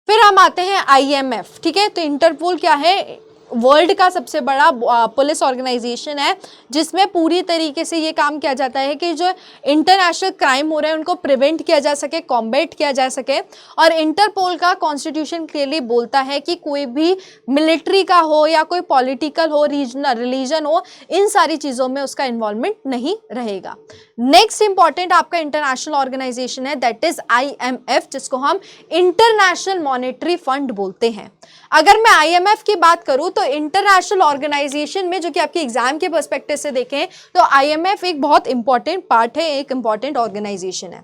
फिर हम आते हैं आईएमएफ। ठीक है, तो इंटरपोल क्या है, वर्ल्ड का सबसे बड़ा पुलिस ऑर्गेनाइजेशन है जिसमें पूरी तरीके से ये काम किया जाता है कि जो इंटरनेशनल क्राइम हो रहे हैं उनको प्रिवेंट किया जा सके, कॉम्बैट किया जा सके। और इंटरपोल का कॉन्स्टिट्यूशन क्लियरली बोलता है कि कोई भी मिलिट्री का हो या कोई पॉलिटिकल हो, रीजनल रिलीजन हो, इन सारी चीज़ों में उसका इन्वॉल्वमेंट नहीं रहेगा। नेक्स्ट इंपॉर्टेंट आपका इंटरनेशनल ऑर्गेनाइजेशन है, दैट इज आईएमएफ, जिसको हम इंटरनेशनल मॉनेटरी फंड बोलते हैं। अगर मैं आईएमएफ की बात करूं तो इंटरनेशनल ऑर्गेनाइजेशन में, जो कि आपके एग्जाम के पर्सपेक्टिव से देखें तो आईएमएफ एक बहुत इंपॉर्टेंट पार्ट है, एक इंपॉर्टेंट ऑर्गेनाइजेशन है।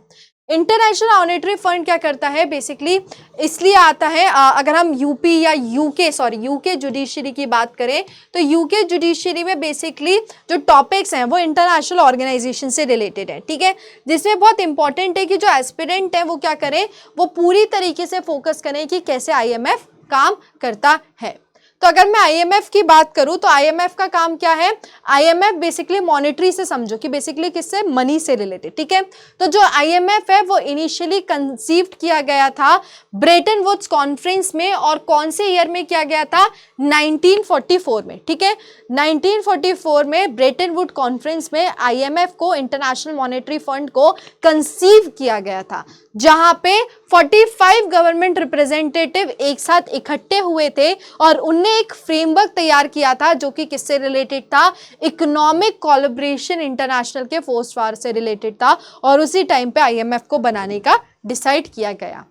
इंटरनेशनल मॉनेटरी फंड क्या करता है, बेसिकली इसलिए आता है, अगर हम यूपी या यूके जुडिशरी की बात करें तो यूके जुडिशरी में बेसिकली जो टॉपिक्स हैं वो इंटरनेशनल ऑर्गेनाइजेशन से रिलेटेड है। ठीक है, जिसमें बहुत इंपॉर्टेंट है कि जो एस्पिरेंट है वो क्या करें, वो पूरी तरीके से फोकस करें कि कैसे आईएमएफ काम करता है। तो अगर मैं आईएमएफ की बात करूं तो आईएमएफ का काम क्या है, आईएमएफ बेसिकली मॉनेटरी से समझो कि बेसिकली किससे, मनी से रिलेटेड। ठीक है, तो जो आईएमएफ है वो इनिशियली कंसीव्ड किया गया था ब्रेटन वुड्स कॉन्फ्रेंस में, और कौन से ईयर में किया गया था, 1944 में। ठीक है, 1944 में ब्रेटन वुड कॉन्फ्रेंस में आईएमएफ को, इंटरनेशनल मॉनेटरी फंड को कंसीव किया गया था, जहां पे 45 गवर्नमेंट रिप्रेजेंटेटिव एक साथ इकट्ठे हुए थे और उनने एक फ्रेमवर्क तैयार किया था जो कि किससे रिलेटेड था, इकोनॉमिक कोलैबोरेशन इंटरनेशनल के पोस्ट वार से रिलेटेड था, और उसी टाइम पे आईएमएफ को बनाने का डिसाइड किया गया।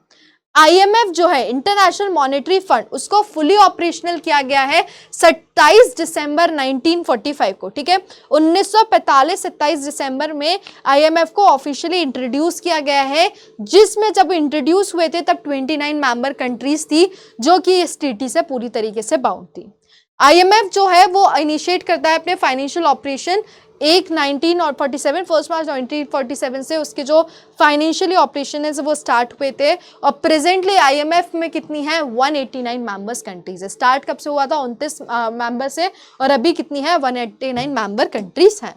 आईएमएफ जो है इंटरनेशनल मॉनेटरी फंड, उसको फुली ऑपरेशनल किया गया है 27 दिसंबर 1945 को। ठीक है, 1945 27 दिसंबर में आईएमएफ को ऑफिशियली इंट्रोड्यूस किया गया है, जिसमें जब इंट्रोड्यूस हुए थे तब 29 मेंबर कंट्रीज थी जो कि इस ट्रीटी से पूरी तरीके से बाउंड थी। आईएमएफ जो है वो इनिशिएट करता है अपने फाइनेंशियल ऑपरेशन 1947 फर्स्ट मार्च 1947 से उसके जो फाइनेंशियली ऑपरेशन है वो स्टार्ट हुए थे। और प्रेजेंटली आईएमएफ में कितनी है, 189 मेंबर्स कंट्रीज है। स्टार्ट कब से हुआ था, 29 मेंबर से, और अभी कितनी है, 189 मेंबर कंट्रीज हैं।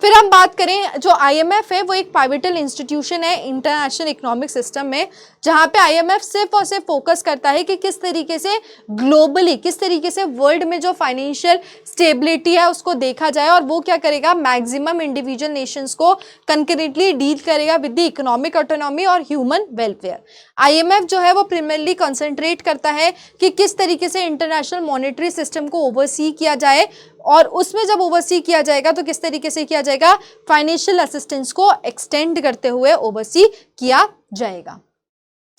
फिर हम बात करें, जो आईएमएफ है वो एक पाइवटल इंस्टीट्यूशन है इंटरनेशनल इकोनॉमिक सिस्टम में, जहां पे आईएमएफ सिर्फ और सिर्फ फोकस करता है कि किस तरीके से ग्लोबली, किस तरीके से वर्ल्ड में जो फाइनेंशियल स्टेबिलिटी है उसको देखा जाए, और वो क्या करेगा, मैक्सिमम इंडिविजुअल नेशंस को कंकरेंटली डील करेगा विद द इकोनॉमिक ऑटोनॉमी और ह्यूमन वेलफेयर। आईएमएफ जो है वो प्राइमरली कंसंट्रेट करता है कि किस तरीके से इंटरनेशनल मॉनेटरी सिस्टम को ओवरसी किया जाए, और उसमें जब ओवरसी किया जाएगा तो किस तरीके से किया जाएगा, फाइनेंशियल असिस्टेंस को एक्सटेंड करते हुए ओवरसी किया जाएगा।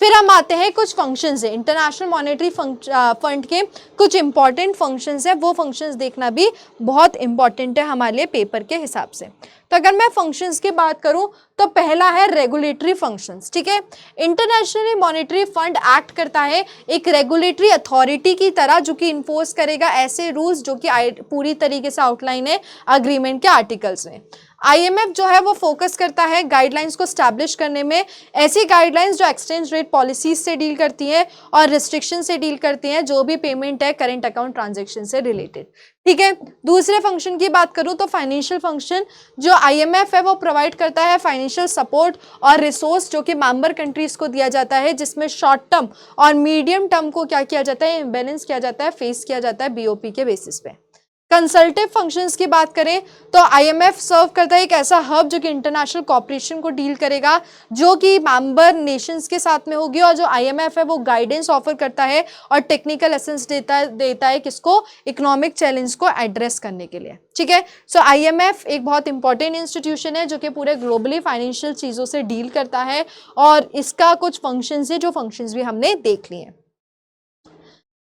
फिर हम आते हैं कुछ फंक्शंस है इंटरनेशनल मॉनेटरी फंड के, कुछ इंपॉर्टेंट फंक्शंस है, वो फंक्शंस देखना भी बहुत इंपॉर्टेंट है हमारे लिए पेपर के हिसाब से। तो अगर मैं फंक्शंस की बात करूं तो पहला है रेगुलेटरी फंक्शंस। ठीक है, इंटरनेशनल मॉनेटरी फंड एक्ट करता है एक रेगुलेटरी अथॉरिटी की तरह, जो कि इन्फोर्स करेगा ऐसे रूल्स जो कि पूरी तरीके से आउटलाइन है अग्रीमेंट के आर्टिकल्स में। आईएमएफ जो है वो फोकस करता है गाइडलाइंस को स्टैब्लिश करने में, ऐसी गाइडलाइंस जो एक्सचेंज रेट पॉलिसीज से डील करती हैं और रिस्ट्रिक्शन से डील करती हैं जो भी पेमेंट है करंट अकाउंट ट्रांजैक्शन से रिलेटेड। ठीक है, दूसरे फंक्शन की बात करूं तो फाइनेंशियल फंक्शन जो आईएमएफ है वो प्रोवाइड करता है फाइनेंशियल सपोर्ट और रिसोर्स जो कि मेंबर कंट्रीज को दिया जाता है, जिसमें शॉर्ट टर्म और मीडियम टर्म को क्या किया जाता है, इम्बैलेंस किया जाता है, फेस किया जाता है बीओपी के बेसिस पे। कंसल्टिव फंक्शंस की बात करें तो आईएमएफ सर्व करता है एक ऐसा हब जो कि इंटरनेशनल कॉपरेशन को डील करेगा, जो कि मेंबर नेशंस के साथ में होगी, और जो आईएमएफ है वो गाइडेंस ऑफर करता है और टेक्निकल असिस्टेंस देता है किसको, इकोनॉमिक चैलेंज को एड्रेस करने के लिए। ठीक है, सो आईएमएफ एक बहुत इंपॉर्टेंट इंस्टीट्यूशन है जो कि पूरे ग्लोबली फाइनेंशियल चीज़ों से डील करता है, और इसका कुछ फंक्शंस है जो फंक्शंस भी हमने देख लिए हैं।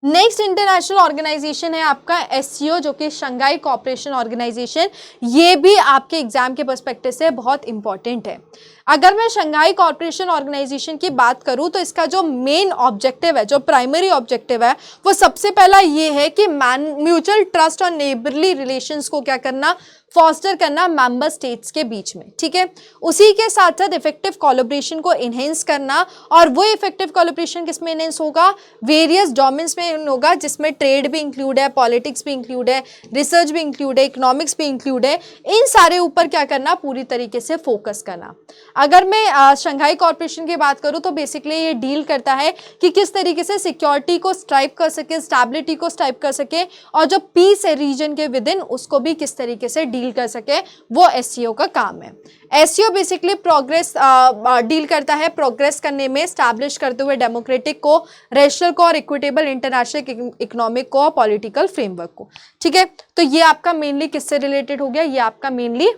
नेक्स्ट इंटरनेशनल ऑर्गेनाइजेशन है आपका एससीओ जो कि शंघाई कोऑपरेशन ऑर्गेनाइजेशन। ये भी आपके एग्जाम के पर्सपेक्टिव से बहुत इंपॉर्टेंट है। अगर मैं शंघाई कोऑपरेशन ऑर्गेनाइजेशन की बात करूं तो इसका जो मेन ऑब्जेक्टिव है, जो प्राइमरी ऑब्जेक्टिव है, वो सबसे पहला ये है कि म्यूचुअल ट्रस्ट और नेबरली रिलेशंस को क्या करना, फॉस्टर करना मेंबर स्टेट्स के बीच में। ठीक है, उसी के साथ साथ इफेक्टिव कोलैबोरेशन को इनहेंस करना, और वो इफेक्टिव कोलैबोरेशन किसमें इनहेंस होगा, वेरियस डोमेन्स में होगा, जिसमें ट्रेड भी इंक्लूड है, पॉलिटिक्स भी इंक्लूड है, रिसर्च भी इंक्लूड है, इकोनॉमिक्स भी इंक्लूड है। इन सारे ऊपर क्या करना, पूरी तरीके से फोकस करना। अगर मैं शंघाई कॉर्पोरेशन की बात करूं तो बेसिकली ये डील करता है कि किस तरीके से सिक्योरिटी को स्ट्राइव कर सके, स्टेबिलिटी को स्ट्राइव कर सके, और जो पीस है रीजन के विद इन उसको भी किस तरीके से डील कर सके, वो एससीओ का काम है। एससीओ बेसिकली प्रोग्रेस डील करता है, प्रोग्रेस करने में स्टैब्लिश करते हुए डेमोक्रेटिक को, रेशनल को और इक्विटेबल इंटरनेशनल इकोनॉमिक को और पॉलिटिकल फ्रेमवर्क को। ठीक है, तो ये आपका मेनली किससे रिलेटेड हो गया, ये आपका मेनली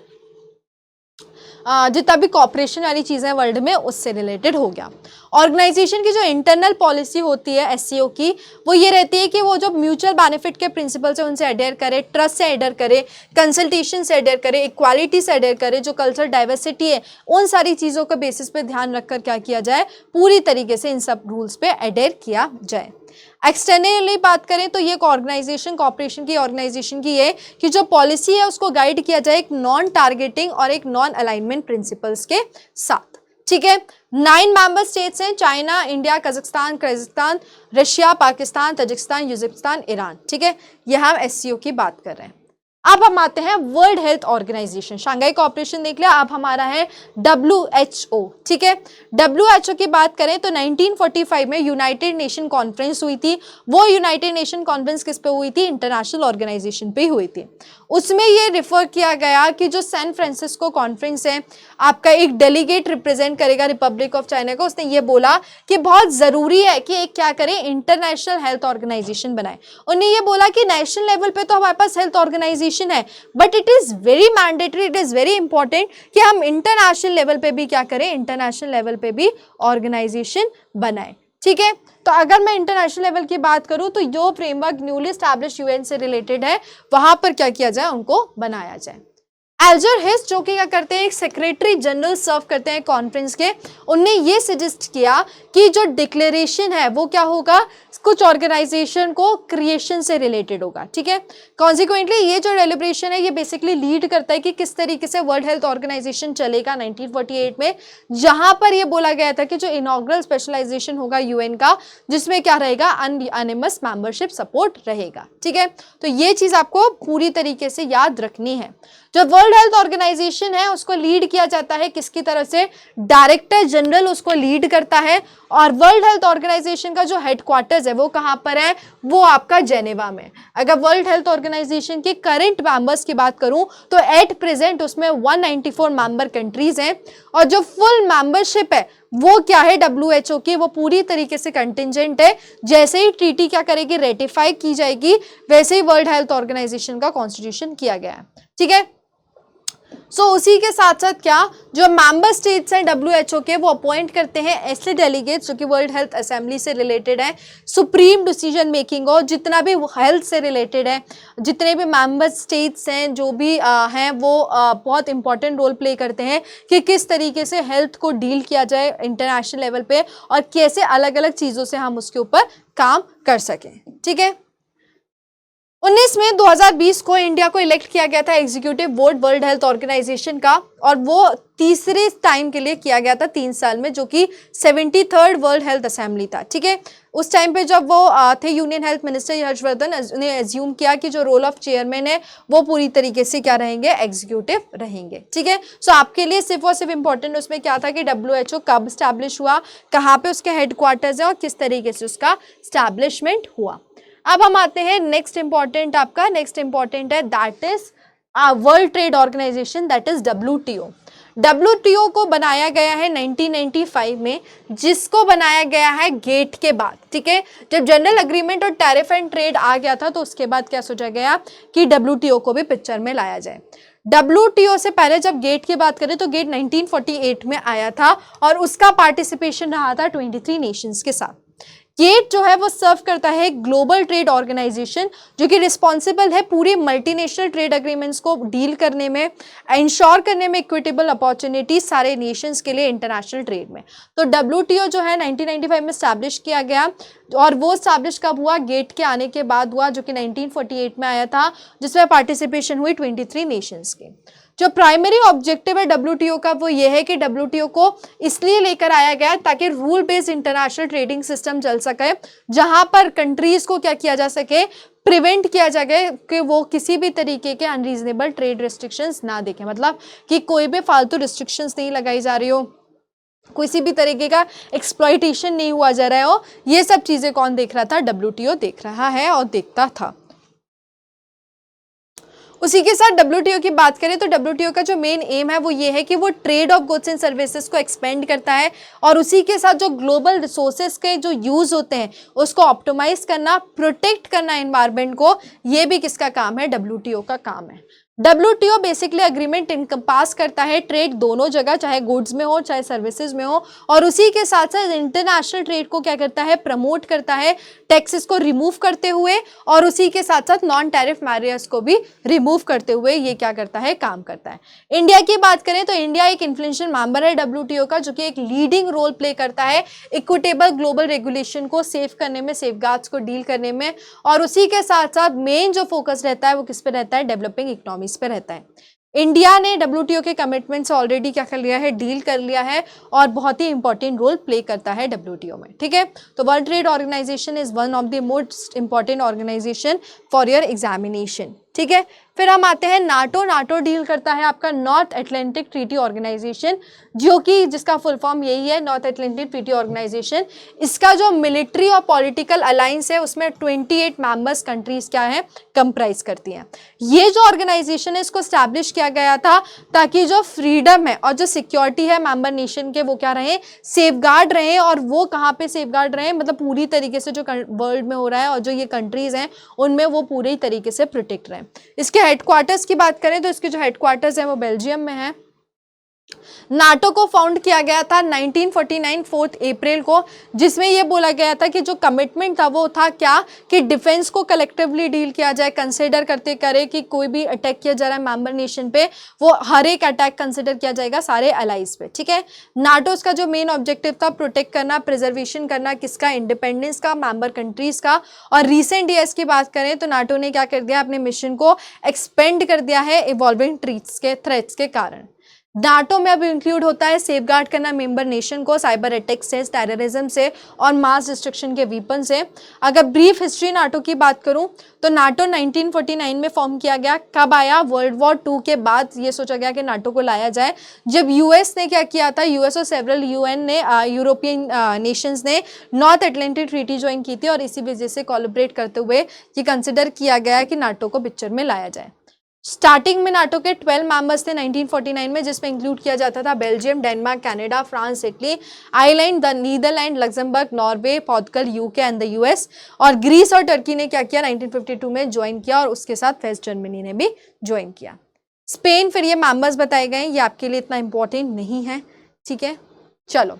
जितना भी कॉपरेशन वाली चीज़ें वर्ल्ड में उससे रिलेटेड हो गया। ऑर्गेनाइजेशन की जो इंटरनल पॉलिसी होती है एससीओ की, वो ये रहती है कि वो जो म्यूचुअल बेनिफिट के प्रिंसिपल से उनसे एडेयर करे, ट्रस्ट से एडेयर करे, कंसल्टेशन से एडेयर करे, इक्वालिटी से एडेयर करे, जो कल्चरल डाइवर्सिटी है उन सारी चीज़ों के बेसिस पे ध्यान रखकर क्या किया जाए, पूरी तरीके से इन सब रूल्स पे एडेयर किया जाए। एक्सटर्नली बात करें तो ये ऑर्गेनाइजेशन कॉपरेशन की ऑर्गेनाइजेशन की है कि जो पॉलिसी है उसको गाइड किया जाए एक नॉन टारगेटिंग और एक नॉन अलाइनमेंट प्रिंसिपल्स के साथ। ठीक है, 9 मेंबर स्टेट्स हैं, China, India, Kazakhstan, Russia, Pakistan, Tajikistan, Uzbekistan, Iran. ठीक है, ये हम एससीओ की बात कर रहे हैं। अब हम आते हैं world health organization. Shanghai cooperation देख लिया, अब हमारा है WHO। ठीक है, WHO की बात करें तो 1945 में यूनाइटेड नेशन कॉन्फ्रेंस हुई थी। वो यूनाइटेड नेशन कॉन्फ्रेंस किस पे हुई थी, इंटरनेशनल ऑर्गेनाइजेशन पे हुई थी। उसमें ये रिफर किया गया कि जो सैन फ्रांसिस्को कॉन्फ्रेंस है, आपका एक डेलीगेट रिप्रेजेंट करेगा रिपब्लिक ऑफ चाइना को। उसने ये बोला कि बहुत ज़रूरी है कि एक क्या करें, इंटरनेशनल हेल्थ ऑर्गेनाइजेशन बनाए। उन्हें ये बोला कि नेशनल लेवल पे तो हमारे पास हेल्थ ऑर्गेनाइजेशन है, but it is very mandatory, it is very important कि हम इंटरनेशनल लेवल पे भी क्या करें, इंटरनेशनल लेवल पे भी ऑर्गेनाइजेशन बनाए। ठीक है, तो अगर मैं इंटरनेशनल लेवल की बात करूं तो जो फ्रेमवर्क न्यूली एस्टैब्लिश यूएन से रिलेटेड है, वहां पर क्या किया जाए, उनको बनाया जाए। एल्जर हिस्ट जो कि क्या करते हैं, एक सेक्रेटरी जनरल सर्व करते हैं कॉन्फ्रेंस के, उनने ये सजेस्ट किया कि जो डिक्लेरेशन है वो क्या होगा, कुछ ऑर्गेनाइजेशन को क्रिएशन से रिलेटेड होगा। ठीक है, कॉन्सिक्वेंटली ये जो डेलिब्रेशन है ये बेसिकली लीड करता है कि किस तरीके से वर्ल्ड हेल्थ ऑर्गेनाइजेशन चलेगा 1948 में, जहां पर ये बोला गया था कि जो इनॉग्रल स्पेशलाइजेशन होगा यूएन का, जिसमें क्या रहेगा, अनएनिमस मेंबरशिप सपोर्ट रहेगा। ठीक है, तो ये चीज आपको पूरी तरीके से याद रखनी है। जो वर्ल्ड हेल्थ ऑर्गेनाइजेशन है उसको लीड किया जाता है किसकी तरफ से, डायरेक्टर जनरल उसको लीड करता है, और वर्ल्ड हेल्थ ऑर्गेनाइजेशन का जो हेडक्वार्टर्स है वो कहाँ पर है, वो आपका जेनेवा में। अगर वर्ल्ड हेल्थ ऑर्गेनाइजेशन के करंट मेंबर्स की बात करूं तो एट प्रेजेंट उसमें 194 मेंबर कंट्रीज हैं, और जो फुल मेंबरशिप है वो क्या है WHO की, वो पूरी तरीके से कंटिजेंट है। जैसे ही ट्रीटी क्या करेगी, रेटिफाई की जाएगी, वैसे ही वर्ल्ड हेल्थ ऑर्गेनाइजेशन का कॉन्स्टिट्यूशन किया गया है। ठीक है, सो उसी के साथ साथ क्या, जो मेंबर स्टेट्स हैं WHO के, वो अपॉइंट करते हैं ऐसे डेलीगेट्स जो कि वर्ल्ड हेल्थ असेंबली से रिलेटेड है, सुप्रीम डिसीजन मेकिंग हो, जितना भी हेल्थ से रिलेटेड है, जितने भी मेंबर स्टेट्स हैं जो भी हैं वो बहुत इंपॉर्टेंट रोल प्ले करते हैं कि किस तरीके से हेल्थ को डील किया जाए इंटरनेशनल लेवल पे, और कैसे अलग अलग चीज़ों से हम उसके ऊपर काम कर सकें। ठीक है, 19 मई 2020 को इंडिया को इलेक्ट किया गया था executive board world health organization का, और वो तीसरे टाइम के लिए किया गया था 3 साल में, जो कि 73rd वर्ल्ड हेल्थ असेंबली था। ठीक है, उस टाइम पे जब वो थे यूनियन हेल्थ मिनिस्टर हर्षवर्धन, उन्हें एज्यूम किया कि जो रोल ऑफ चेयरमैन है वो पूरी तरीके से क्या रहेंगे, एग्जीक्यूटिव रहेंगे। ठीक है, सो आपके लिए सिर्फ और सिर्फ इंपॉर्टेंट उसमें क्या था कि WHO कब स्टैब्लिश हुआ, कहाँ पे उसके हेडक्वार्टर्स है और किस तरीके से उसका स्टैब्लिशमेंट हुआ। अब हम आते हैं नेक्स्ट इंपॉर्टेंट है that is world trade organization, that is WTO। WTO को बनाया गया है 1995 में, जिसको बनाया गया है गेट के बाद। ठीक है, जब जनरल एग्रीमेंट और टैरिफ एंड ट्रेड आ गया था तो उसके बाद क्या सोचा गया कि WTO को भी पिक्चर में लाया जाए। WTO से पहले जब गेट की बात करें तो गेट 1948 में आया था और उसका पार्टिसिपेशन रहा था 23 नेशंस के साथ। गेट जो है वो सर्व करता है ग्लोबल ट्रेड ऑर्गेनाइजेशन, जो कि रिस्पॉन्सिबल है पूरे मल्टीनेशनल ट्रेड एग्रीमेंट्स को डील करने में, इंश्योर करने में इक्विटेबल अपॉर्चुनिटी सारे नेशंस के लिए इंटरनेशनल ट्रेड में। तो WTO जो है 1995 में स्टैब्लिश किया गया, और वो स्टैब्लिश कब हुआ, गेट के आने के बाद हुआ, जो कि 1948 में आया था, जिसमें पार्टिसिपेशन हुई 23 नेशंस के। जो प्राइमरी ऑब्जेक्टिव है WTO का वो ये है कि WTO को इसलिए लेकर आया गया ताकि rule based international trading system चल सके, जहां पर कंट्रीज को क्या किया जा सके, प्रिवेंट किया जाए कि वो किसी भी तरीके के अनरीजनेबल ट्रेड रिस्ट्रिक्शंस ना देखें, मतलब कि कोई भी फालतू रिस्ट्रिक्शंस नहीं लगाई जा रही हो, किसी भी तरीके का एक्सप्लॉइटेशन नहीं हुआ जा रहा हो। ये सब चीजें कौन देख रहा था, WTO देख रहा है और देखता था। उसी के साथ WTO की बात करें तो WTO का जो मेन एम है वो ये है कि वो trade off goods and services को एक्सपेंड करता है, और उसी के साथ जो ग्लोबल रिसोर्सेज के जो यूज होते हैं उसको ऑप्टिमाइज करना, प्रोटेक्ट करना एनवायरनमेंट को, ये भी किसका काम है, WTO का काम है। WTO बेसिकली एग्रीमेंट इनकम्पास करता है ट्रेड दोनों जगह, चाहे गुड्स में हो चाहे सर्विसेज में हो, और उसी के साथ साथ इंटरनेशनल ट्रेड को क्या करता है, प्रमोट करता है, टैक्सेस को रिमूव करते हुए, और उसी के साथ साथ नॉन टैरिफ बैरियर्स को भी रिमूव करते हुए ये क्या करता है, काम करता है। इंडिया की बात करें तो इंडिया एक इन्फ्लुएंशियल मेंबर है WTO का, जो कि एक लीडिंग रोल प्ले करता है इक्विटेबल ग्लोबल रेगुलेशन को सेव करने में, सेफगार्ड्स को डील करने में, और उसी के साथ साथ मेन जो फोकस रहता है वो किस पे रहता है, डेवलपिंग इकोनॉमी पे रहता है। इंडिया ने WTO के कमिटमेंट्स ऑलरेडी क्या कर लिया है, डील कर लिया है, और बहुत ही इंपॉर्टेंट रोल प्ले करता है WTO में। ठीक है, तो world trade organization is one of the most important organization for your examination. ठीक है, फिर हम आते हैं नाटो डील करता है आपका नॉर्थ अटलांटिक ट्रीटी ऑर्गेनाइजेशन, जो कि जिसका फुल फॉर्म यही है, नॉर्थ अटलांटिक ट्रीटी ऑर्गेनाइजेशन। इसका जो मिलिट्री और पॉलिटिकल अलायंस है उसमें 28 मेंबर्स कंट्रीज क्या है, कंप्राइज करती हैं। ये जो ऑर्गेनाइजेशन है इसको स्टैब्लिश किया गया था ताकि जो फ्रीडम है और जो सिक्योरिटी है मेंबर नेशन के वो क्या रहे, सेफगार्ड रहे। और वो कहाँ पे सेफगार्ड रहे, मतलब पूरी तरीके से जो वर्ल्ड में हो रहा है और जो ये कंट्रीज हैं उनमें वो पूरी तरीके से प्रोटेक्ट रहे। इसके हेडक्वार्टर्स की बात करें तो इसके जो हेडक्वार्टर्स हैं वो बेल्जियम में है। नाटो को फाउंड किया गया था 1949 4 अप्रैल को, जिसमें यह बोला गया था कि जो कमिटमेंट था वो था क्या, कि डिफेंस को कलेक्टिवली डील किया जाए, कंसिडर करते करे कि कोई भी अटैक किया जा रहा है मेंबर नेशन पे, वो हर एक अटैक कंसिडर किया जाएगा सारे अलाइज पे। ठीक है, नाटो का जो मेन ऑब्जेक्टिव था प्रोटेक्ट करना, प्रिजर्वेशन करना, किसका, इंडिपेंडेंस का, मेंबर कंट्रीज का। और रिसेंट ईयर्स की बात करें तो नाटो ने क्या कर दिया, अपने मिशन को एक्सपेंड कर दिया है इवॉल्विंग थ्रेट्स के कारण। नाटो में अब इंक्लूड होता है सेफगार्ड करना मेंबर नेशन को साइबर अटैक से, टेररिज्म से और मास डिस्ट्रक्शन के वीपन से। अगर ब्रीफ हिस्ट्री नाटो की बात करूं तो नाटो 1949 में फॉर्म किया गया। कब आया, वर्ल्ड वॉर 2 के बाद ये सोचा गया कि नाटो को लाया जाए, जब यूएस ने क्या किया था, यूएस और सेवरल यूएन ने यूरोपियन नेशंस ने नॉर्थ अटलांटिक ट्रीटी ज्वाइन की थी, और इसी वजह से कोलैबोरेट करते हुए ये कंसिडर किया गया कि नाटो को पिक्चर में लाया जाए। स्टार्टिंग में नाटो के 12 मेंबर्स थे 1949 में, जिसमें इंक्लूड किया जाता था Belgium, Denmark, Canada, France, Italy, Ireland, Netherland, Luxembourg, Norway, Portugal, UK and the US. और ग्रीस और टर्की ने क्या किया, 1952 में ज्वाइन किया, और उसके साथ वेस्ट जर्मनी ने भी ज्वाइन किया। स्पेन, फिर ये मेंबर्स बताए गए, ये आपके लिए इतना इंपॉर्टेंट नहीं है। ठीक है, चलो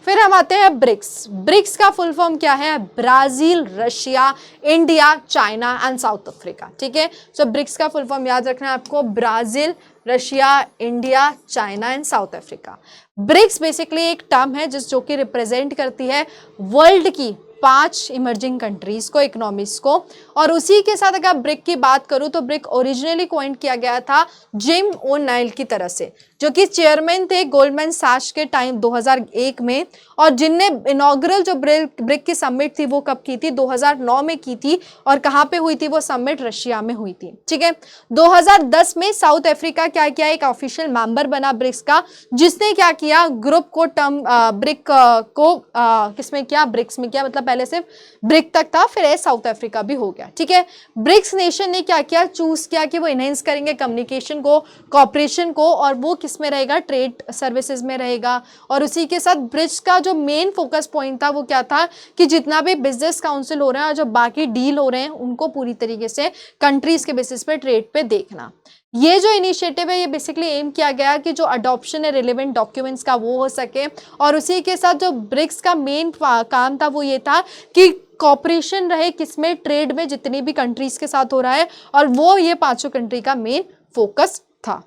फिर हम आते हैं ब्रिक्स। ब्रिक्स का फुल फॉर्म क्या है, Brazil, Russia, India, China and South Africa. ठीक है, सो ब्रिक्स का फुल फॉर्म याद रखना है आपको, Brazil, Russia, India, China and South Africa. BRICS basically एक टर्म है जो कि रिप्रेजेंट करती है वर्ल्ड की 5 इमर्जिंग कंट्रीज को, इकोनॉमीज को। और उसी के साथ अगर ब्रिक की बात करूं तो ब्रिक ओरिजिनली कॉइंड किया गया था जिम ओ'नाइल की तरफ से, जो कि चेयरमैन थे गोल्डमैन सैक्स के टाइम 2001 में, और जिनने इनॉग्रल जो ब्रिक की समिट थी वो कब की थी, 2009 में की थी। और कहाँ पे हुई थी वो समिट, रशिया में हुई थी। ठीक है, 2010 में साउथ अफ्रीका क्या किया, एक ऑफिशियल मेंबर बना ब्रिक्स का, जिसने क्या किया, ग्रुप को टर्म ब्रिक को किसमें किया, ब्रिक्स में किया। मतलब पहले सिर्फ ब्रिक तक था, फिर साउथ अफ्रीका भी हो गया। ठीक है, ब्रिक्स नेशन ने क्या किया, चूज किया कि वो इनहेंस करेंगे कम्युनिकेशन को, कॉपरेशन को, और वो किसमें रहेगा, ट्रेड सर्विसेज में रहेगा। और उसी के साथ ब्रिक्स का जो मेन फोकस पॉइंट था वो क्या था कि जितना भी बिजनेस काउंसिल हो रहा है और जो बाकी डील हो रहे हैं उनको पूरी तरीके से कंट्रीज के बेसिस पे, ट्रेड पे देखना। ये जो इनिशिएटिव है ये बेसिकली एम किया गया कि जो अडॉप्शन है रिलेवेंट डॉक्यूमेंट्स का वो हो सके। और उसी के साथ जो ब्रिक्स का मेन काम था वो ये था कि कॉपरेशन रहे किसमें, ट्रेड में, जितनी भी कंट्रीज के साथ हो रहा है, और वो ये 5 कंट्री का मेन फोकस था।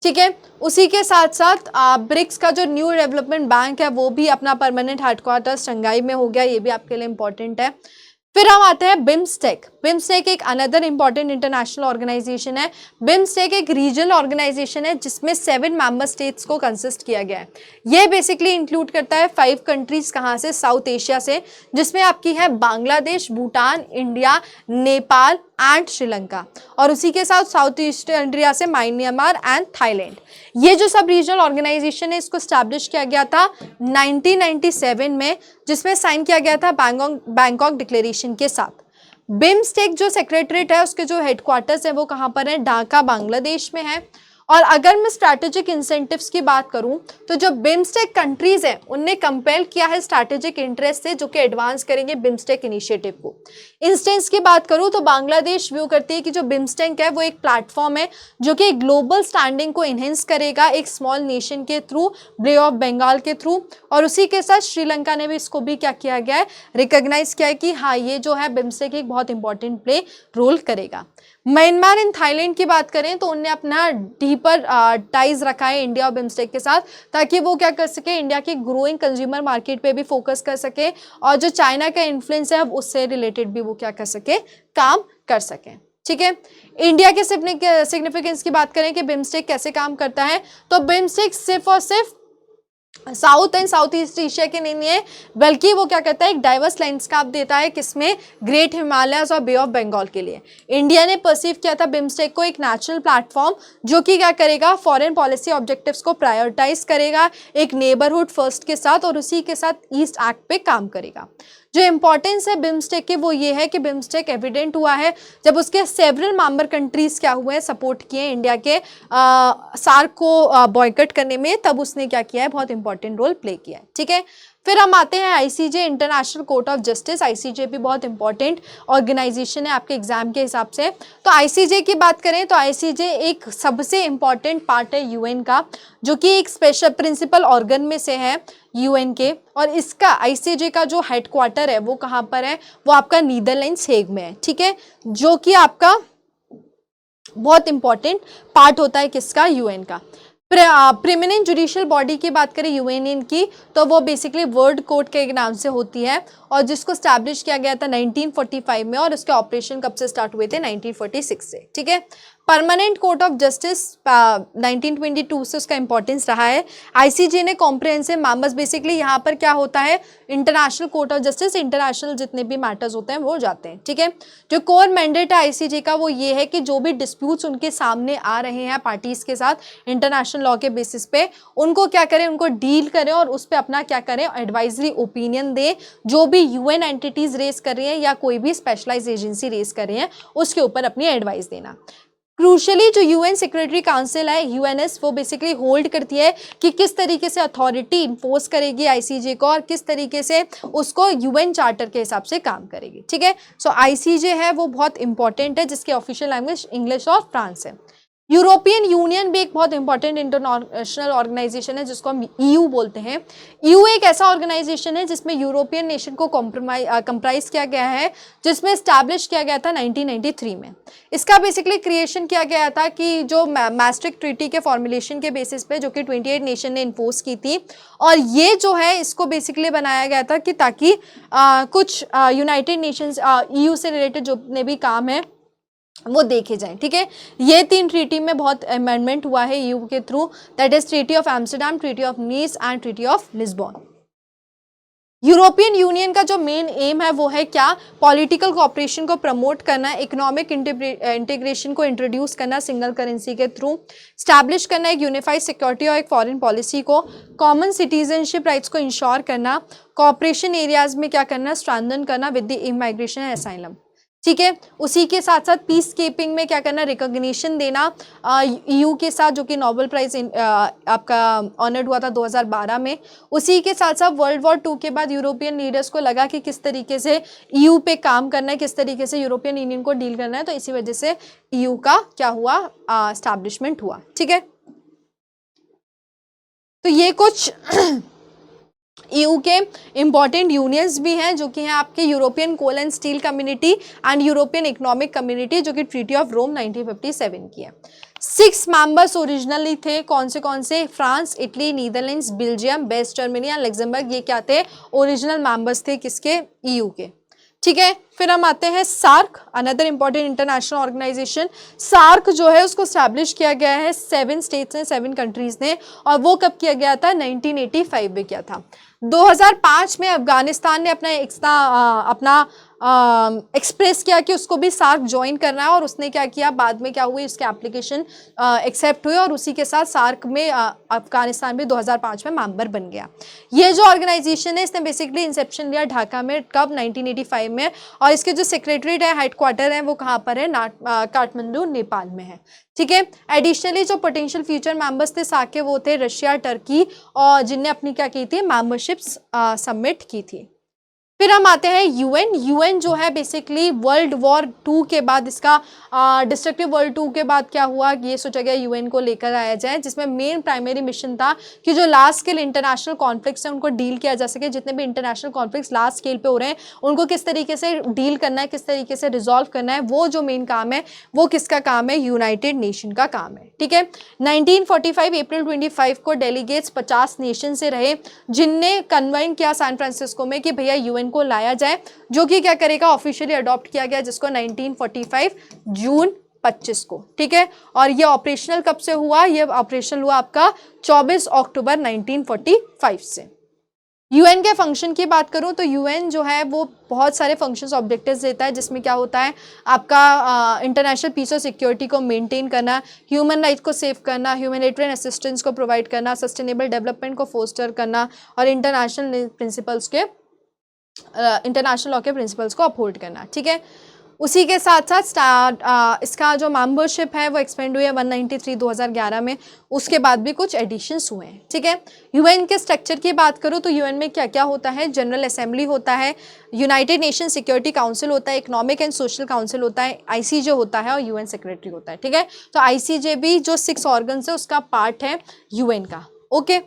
ठीक है, उसी के साथ साथ ब्रिक्स का जो न्यू डेवलपमेंट बैंक है वो भी अपना परमानेंट हेडक्वार्टर शंघाई में हो गया, ये भी आपके लिए इंपॉर्टेंट है। फिर हम आते हैं बिम्स्टेक। बिम्स्टेक एक अनदर इंपॉर्टेंट इंटरनेशनल ऑर्गेनाइजेशन है। बिम्स्टेक एक रीजनल ऑर्गेनाइजेशन है जिसमें 7 मेंबर स्टेट्स को कंसिस्ट किया गया है। ये बेसिकली इंक्लूड करता है 5 कंट्रीज, कहाँ से, साउथ एशिया से, जिसमें आपकी है बांग्लादेश, भूटान, इंडिया, नेपाल एंड श्रीलंका। और उसी के साथ साउथ ईस्ट इंडिया से म्यांमार एंड थाईलैंड। ये जो सब रीजनल ऑर्गेनाइजेशन है इसको स्टैब्लिश किया गया था 1997 में, जिसमें साइन किया गया था बैंकॉक डिक्लेरेशन के साथ। बिम्स्टेक जो सेक्रेटरीट है उसके जो हेडक्वार्टर्स है वो कहाँ पर है, ढाका बांग्लादेश में है। और अगर मैं स्ट्रैटेजिक इंसेंटिव्स की बात करूं तो जो बिम्स्टेक कंट्रीज हैं उनने कंपेल किया है स्ट्रैटेजिक इंटरेस्ट से, जो कि एडवांस करेंगे बिम्स्टेक इनिशिएटिव को। इंस्टेंस की बात करूं तो बांग्लादेश व्यू करती है कि जो बिम्स्टेक है वो एक प्लेटफॉर्म है जो कि ग्लोबल स्टैंडिंग को इनहेंस करेगा एक स्मॉल नेशन के थ्रू, बे ऑफ बंगाल के थ्रू। और उसी के साथ श्रीलंका ने भी इसको भी क्या किया गया है, रिकॉग्नाइज किया है कि हाँ ये जो है बिम्स्टेक एक बहुत इंपॉर्टेंट प्ले रोल करेगा। म्यांमार एंड थाईलैंड की बात करें तो उनने अपना डीपर टाइज रखा है इंडिया और बिम्स्टेक के साथ, ताकि वो क्या कर सके, इंडिया की ग्रोइंग कंज्यूमर मार्केट पे भी फोकस कर सके, और जो चाइना का इन्फ्लुएंस है उससे रिलेटेड भी वो क्या कर सके, काम कर सके। ठीक है, इंडिया के सिग्निफिकेंस की बात करें कि बिम्स्टेक कैसे काम करता है, तो बिम्स्टेक सिर्फ और सिर्फ south and south east Asia के नहीं है, बल्कि वो क्या करता है, एक डाइवर्स लैंडस्केप देता है, किसमें, ग्रेट हिमालयस और बे ऑफ बंगाल के लिए। इंडिया ने परसीव किया था बिम्स्टेक को एक नेचुरल प्लेटफॉर्म जो कि क्या करेगा, फॉरेन पॉलिसी ऑब्जेक्टिव्स को प्रायोरिटाइज करेगा एक नेबरहुड फर्स्ट के साथ, और उसी के साथ ईस्ट एक्ट पे काम करेगा। जो इंपॉर्टेंस है बिम्स्टेक की वो ये है कि बिम्स्टेक एविडेंट हुआ है जब उसके सेवरल मेंबर कंट्रीज क्या हुए हैं, सपोर्ट किए इंडिया के सार्क को बॉयकट करने में, तब उसने क्या किया है, बहुत इंपॉर्टेंट रोल प्ले किया है। ठीक है, फिर हम आते हैं ICJ, international court of justice. ICJ भी बहुत इंपॉर्टेंट ऑर्गेनाइजेशन है आपके एग्जाम के हिसाब से। तो आईसीजे की बात करें तो आईसीजे एक सबसे इंपॉर्टेंट पार्ट है यूएन का, जो कि एक स्पेशल प्रिंसिपल ऑर्गन में से है यूएन के। और इसका आईसीजे का जो हेडक्वार्टर है वो कहाँ पर है, वो आपका नीदरलैंड्स हेग में है। ठीक है, जो कि आपका बहुत इंपॉर्टेंट पार्ट होता है किसका, यूएन का। प्रीमिनेंट जुडिशियल बॉडी की बात करें यूएन की, तो वो बेसिकली वर्ल्ड कोर्ट के नाम से होती है, और जिसको स्टैब्लिश किया गया था 1945 में, और उसके ऑपरेशन कब से स्टार्ट हुए थे, 1946 से। ठीक है, परमानेंट कोर्ट ऑफ जस्टिस 1922 से उसका इंपॉर्टेंस रहा है। आईसीजे ने कॉम्प्रिहेंसिव मेंबर्स, बेसिकली यहाँ पर क्या होता है, international court of justice, international जितने भी मैटर्स होते हैं वो जाते हैं। ठीक है, जो कोर मैंडेट है आईसीजे का वो ये है कि जो भी डिस्प्यूट्स उनके सामने आ रहे हैं पार्टीज के साथ इंटरनेशनल लॉ के बेसिस पे, उनको क्या करें, उनको डील करें और उस पर अपना क्या करें, एडवाइजरी ओपिनियन दें। जो भी यूएन एंटिटीज रेस कर रही हैं या कोई भी स्पेशलाइज एजेंसी रेस कर रही है उसके ऊपर अपनी एडवाइस देना। क्रूशली जो यूएन सेक्रेटरी काउंसिल है यूएनएस, वो बेसिकली होल्ड करती है कि किस तरीके से अथॉरिटी इन्फोर्स करेगी आईसीजे को, और किस तरीके से उसको यूएन चार्टर के हिसाब से काम करेगी। ठीक है, सो आईसीजे है वो बहुत इंपॉर्टेंट है, जिसकी ऑफिशियल लैंग्वेज इंग्लिश और फ्रांस है। यूरोपियन यूनियन भी एक बहुत इंपॉर्टेंट इंटरनेशनल ऑर्गेनाइजेशन है जिसको हम ईयू बोलते हैं। ईयू एक ऐसा ऑर्गेनाइजेशन है जिसमें यूरोपियन नेशन को कंप्राइज किया गया है, जिसमें स्टैब्लिश किया गया था 1993 में। इसका बेसिकली क्रिएशन किया गया था कि जो मैस्ट्रिक्ट ट्रीटी के फॉर्मुलेशन के बेसिस पे, जो कि 28 नेशन ने इन्फोर्स की थी, और ये जो है इसको बेसिकली बनाया गया था कि ताकि कुछ यूनाइटेड नेशंस ईयू से रिलेटेड जो ने भी काम है वो देखे जाएं। ठीक है, ये 3 ट्रीटी में बहुत अमेंडमेंट हुआ है ईयू के through, that is treaty of Amsterdam, treaty of Nice and treaty of Lisbon. European Union का जो मेन एम है वो है क्या, पॉलिटिकल कोऑपरेशन को प्रमोट करना, इकोनॉमिक इंटीग्रेशन को इंट्रोड्यूस करना सिंगल करेंसी के थ्रू, स्टैब्लिश करना एक यूनिफाइड सिक्योरिटी और एक फॉरेन पॉलिसी को, कॉमन सिटीजनशिप राइट्स को इंश्योर करना, कोऑपरेशन एरियाज में क्या करना, स्ट्रेंथन करना with the aim migration and asylum. ठीक है, उसी के साथ साथ पीस कीपिंग में क्या करना, रिकॉग्निशन देना ईयू के साथ, जो कि नोबेल प्राइज आपका ऑनर्ड हुआ था 2012 में। उसी के साथ साथ वर्ल्ड वॉर 2 के बाद यूरोपियन लीडर्स को लगा कि किस तरीके से ईयू पे काम करना है, किस तरीके से यूरोपियन यूनियन को डील करना है, तो इसी वजह से ईयू का क्या हुआ, एस्टैब्लिशमेंट हुआ। ठीक है, तो ये कुछ ईयू के इंपॉर्टेंट यूनियंस भी हैं, जो कि हैं आपके European coal and steel community and European economic community, जो कि ट्रीटी ऑफ रोम 1957 की है। 6 मेंबर्स ओरिजिनली थे, कौन से, France, Italy, Netherlands, Belgium, West Germany and Luxembourg, ये क्या थे, ओरिजिनल मेंबर्स थे किसके, ईयू के। ठीक है, फिर हम आते हैं SAARC, another important international organization. SAARC जो है उसको स्टैब्लिश किया गया है 7 स्टेट्स ने, 7 कंट्रीज ने, और वो कब किया गया था, 1985 में किया था। 2005 में अफगानिस्तान ने अपना एक्सप्रेस किया कि उसको भी सार्क ज्वाइन करना है, और उसने क्या किया, बाद में क्या हुई, उसके एप्लीकेशन एक्सेप्ट हुई, और उसी के साथ सार्क में अफगानिस्तान भी 2005 में मेंबर बन गया। ये जो ऑर्गेनाइजेशन है इसने बेसिकली इंसेप्शन लिया ढाका में, कब, 1985 में, और इसके जो सेक्रेटरीट है, हेडक्वार्टर है, वो कहाँ पर है, काठमांडू, नेपाल में है। ठीक है, एडिशनली जो पोटेंशियल फ्यूचर मेंबर्स थे सार्क के, वो थे रशिया, टर्की, और जिनने अपनी क्या की थी, मेंबरशिप्स सबमिट की थी। फिर हम आते हैं यूएन। यूएन जो है बेसिकली वर्ल्ड वॉर 2 के बाद, इसका डिस्ट्रक्टिव वर्ल्ड 2 के बाद क्या हुआ, ये सोचा गया यूएन को लेकर आया जाए, जिसमें मेन प्राइमरी मिशन था कि जो लार्ज स्केल इंटरनेशनल कॉन्फ्लिक्ट्स हैं उनको डील किया जा सके। जितने भी इंटरनेशनल कॉन्फ्लिक्ट्स लार्ज स्केल पे हो रहे हैं उनको किस तरीके से डील करना है, किस तरीके से रिजॉल्व करना है, वो जो मेन काम है वो किसका काम है, यूनाइटेड नेशन का काम है। ठीक है, 1945 अप्रैल 25 को डेलीगेट्स 50 नेशन से रहे, जिनने कन्वेंट किया सैन फ्रांसिस्को में कि भैया यूएन को लाया जाए, जो कि क्या करेगा, ऑफिशियली अडॉप्ट किया गया, जिसको 1945 जून 25 को। ठीक है, और ये ऑपरेशनल कब से हुआ, ये ऑपरेशनल हुआ आपका 24 अक्टूबर 1945 से। यूएन के फंक्शन की बात करूं तो यूएन जो है वो बहुत सारे फंक्शंस ऑब्जेक्टिव्स देता है, जिसमें क्या होता है आपका इंटरनेशनल पीस और सिक्योरिटी को मेंटेन करना, ह्यूमन राइट्स को सेव करना, ह्यूमैनिटेरियन असिस्टेंस को प्रोवाइड करना, सस्टेनेबल डेवलपमेंट को फोस्टर करना, और इंटरनेशनल लॉ के प्रिंसिपल्स को अपहोल्ड करना। ठीक है, उसी के साथ साथ इसका जो मेंबरशिप है वो एक्सपेंड हुई है 193 2011 में, उसके बाद भी कुछ एडिशंस हुए हैं। ठीक है, यूएन के स्ट्रक्चर की बात करूँ तो यूएन में क्या क्या होता है, जनरल असेंबली होता है, यूनाइटेड नेशन सिक्योरिटी काउंसिल होता है, इकोनॉमिक एंड सोशल काउंसिल होता है, आईसीजे होता है, और यूएन सेक्रेटरी होता है। ठीक है, तो आईसीजे भी जो 6 ऑर्गन्स है उसका पार्ट है यूएन का। ओके,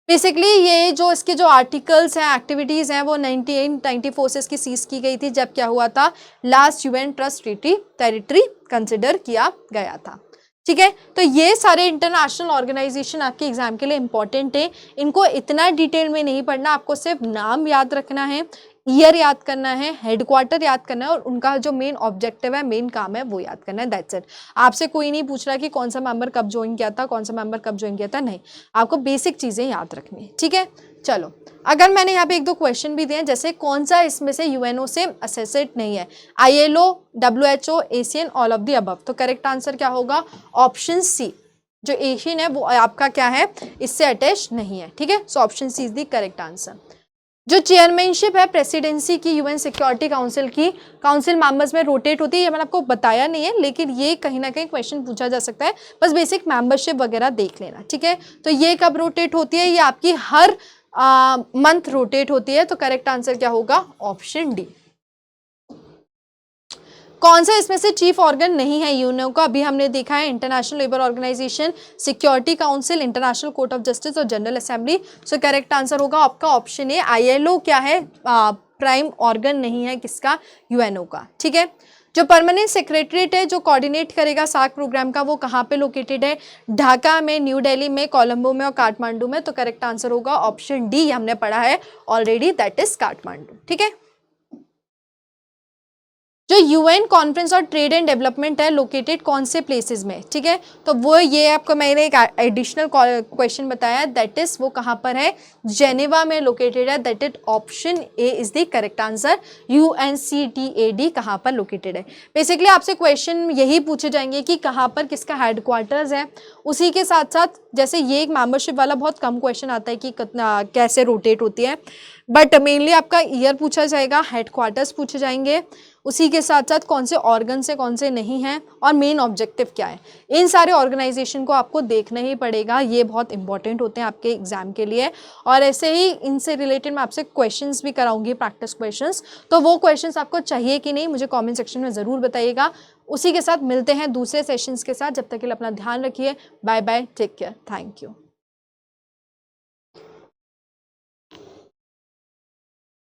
बेसिकली ये जो इसके जो आर्टिकल्स हैं, एक्टिविटीज़ हैं, वो 1994 से इसकी सीज की गई थी, जब क्या हुआ था, last UN trust treaty territory consider किया गया था। ठीक है, तो ये सारे इंटरनेशनल ऑर्गेनाइजेशन आपके एग्जाम के लिए इंपॉर्टेंट है, इनको इतना डिटेल में नहीं पढ़ना, आपको सिर्फ नाम याद रखना है, ईयर याद करना है, हेडक्वार्टर याद करना है, और उनका जो मेन ऑब्जेक्टिव है, मेन काम है, वो याद करना है, दैट्स इट। आपसे कोई नहीं पूछ रहा कि कौन सा मेंबर कब ज्वाइन किया था, कौन सा मेंबर कब ज्वाइन किया था, नहीं, आपको बेसिक चीज़ें याद रखनी है। ठीक है, चलो, अगर मैंने यहाँ पे 1-2 क्वेश्चन भी दिए, जैसे कौन सा इसमें से यूएनओ से एसोसिएट नहीं है, ILO, WHO, Asian, all of the above, तो करेक्ट आंसर क्या होगा, ऑप्शन सी, जो एशियन है वो आपका क्या है, इससे अटैच नहीं है। ठीक है, so option C is the correct answer. जो चेयरमैनशिप है प्रेसिडेंसी की यूएन सिक्योरिटी काउंसिल की, काउंसिल मेंबर्स में रोटेट होती है, ये मैंने आपको बताया नहीं है, लेकिन ये कहीं ना कहीं क्वेश्चन पूछा जा सकता है, बस बेसिक मेंबरशिप वगैरह देख लेना। ठीक है, तो ये कब रोटेट होती है, ये आपकी हर मंथ रोटेट होती है, तो करेक्ट आंसर क्या होगा, ऑप्शन डी। कौन सा इसमें से चीफ ऑर्गन नहीं है यूएनओ का? अभी हमने देखा है international labour organisation, security council, international court of justice और general assembly. So correct answer होगा आपका ऑप्शन ए, आईएलओ क्या है, प्राइम ऑर्गन नहीं है किसका, यूएनओ का। ठीक है, जो परमानेंट सेक्रेटरीट है जो कोऑर्डिनेट करेगा सार्क प्रोग्राम का, वो कहाँ पे लोकेटेड है? ढाका में, न्यू दिल्ली में, कोलंबो में और काठमांडू में। तो करेक्ट आंसर होगा ऑप्शन डी, हमने पढ़ा है ऑलरेडी, दैट इज काठमांडू। ठीक है, जो यूएन कॉन्फ्रेंस और ट्रेड एंड डेवलपमेंट है लोकेटेड कौन से प्लेसेस में? ठीक है, तो वो ये आपको मैंने एक एडिशनल क्वेश्चन बताया, दैट इज वो कहाँ पर है? जेनेवा में लोकेटेड है, that is option A is the correct answer. UNCTAD कहाँ पर लोकेटेड है? बेसिकली आपसे क्वेश्चन यही पूछे जाएंगे कि कहाँ पर किसका हेडक्वार्टर्स है। उसी के साथ साथ जैसे ये एक मेंबरशिप वाला बहुत कम क्वेश्चन आता है कि कितना कैसे रोटेट होती है, बट मेनली आपका ईयर पूछा जाएगा, हेडक्वार्टर्स पूछे जाएंगे, उसी के साथ साथ कौन से ऑर्गन से कौन से नहीं हैं और मेन ऑब्जेक्टिव क्या है। इन सारे ऑर्गेनाइजेशन को आपको देखना ही पड़ेगा, ये बहुत इंपॉर्टेंट होते हैं आपके एग्जाम के लिए। और ऐसे ही इनसे रिलेटेड मैं आपसे क्वेश्चंस भी कराऊंगी, प्रैक्टिस क्वेश्चंस। तो वो क्वेश्चंस आपको चाहिए कि नहीं मुझे कमेंट सेक्शन में ज़रूर बताइएगा। उसी के साथ मिलते हैं दूसरे सेशंस के साथ, जब तक के लिए अपना ध्यान रखिए। Bye bye, take care, thank you.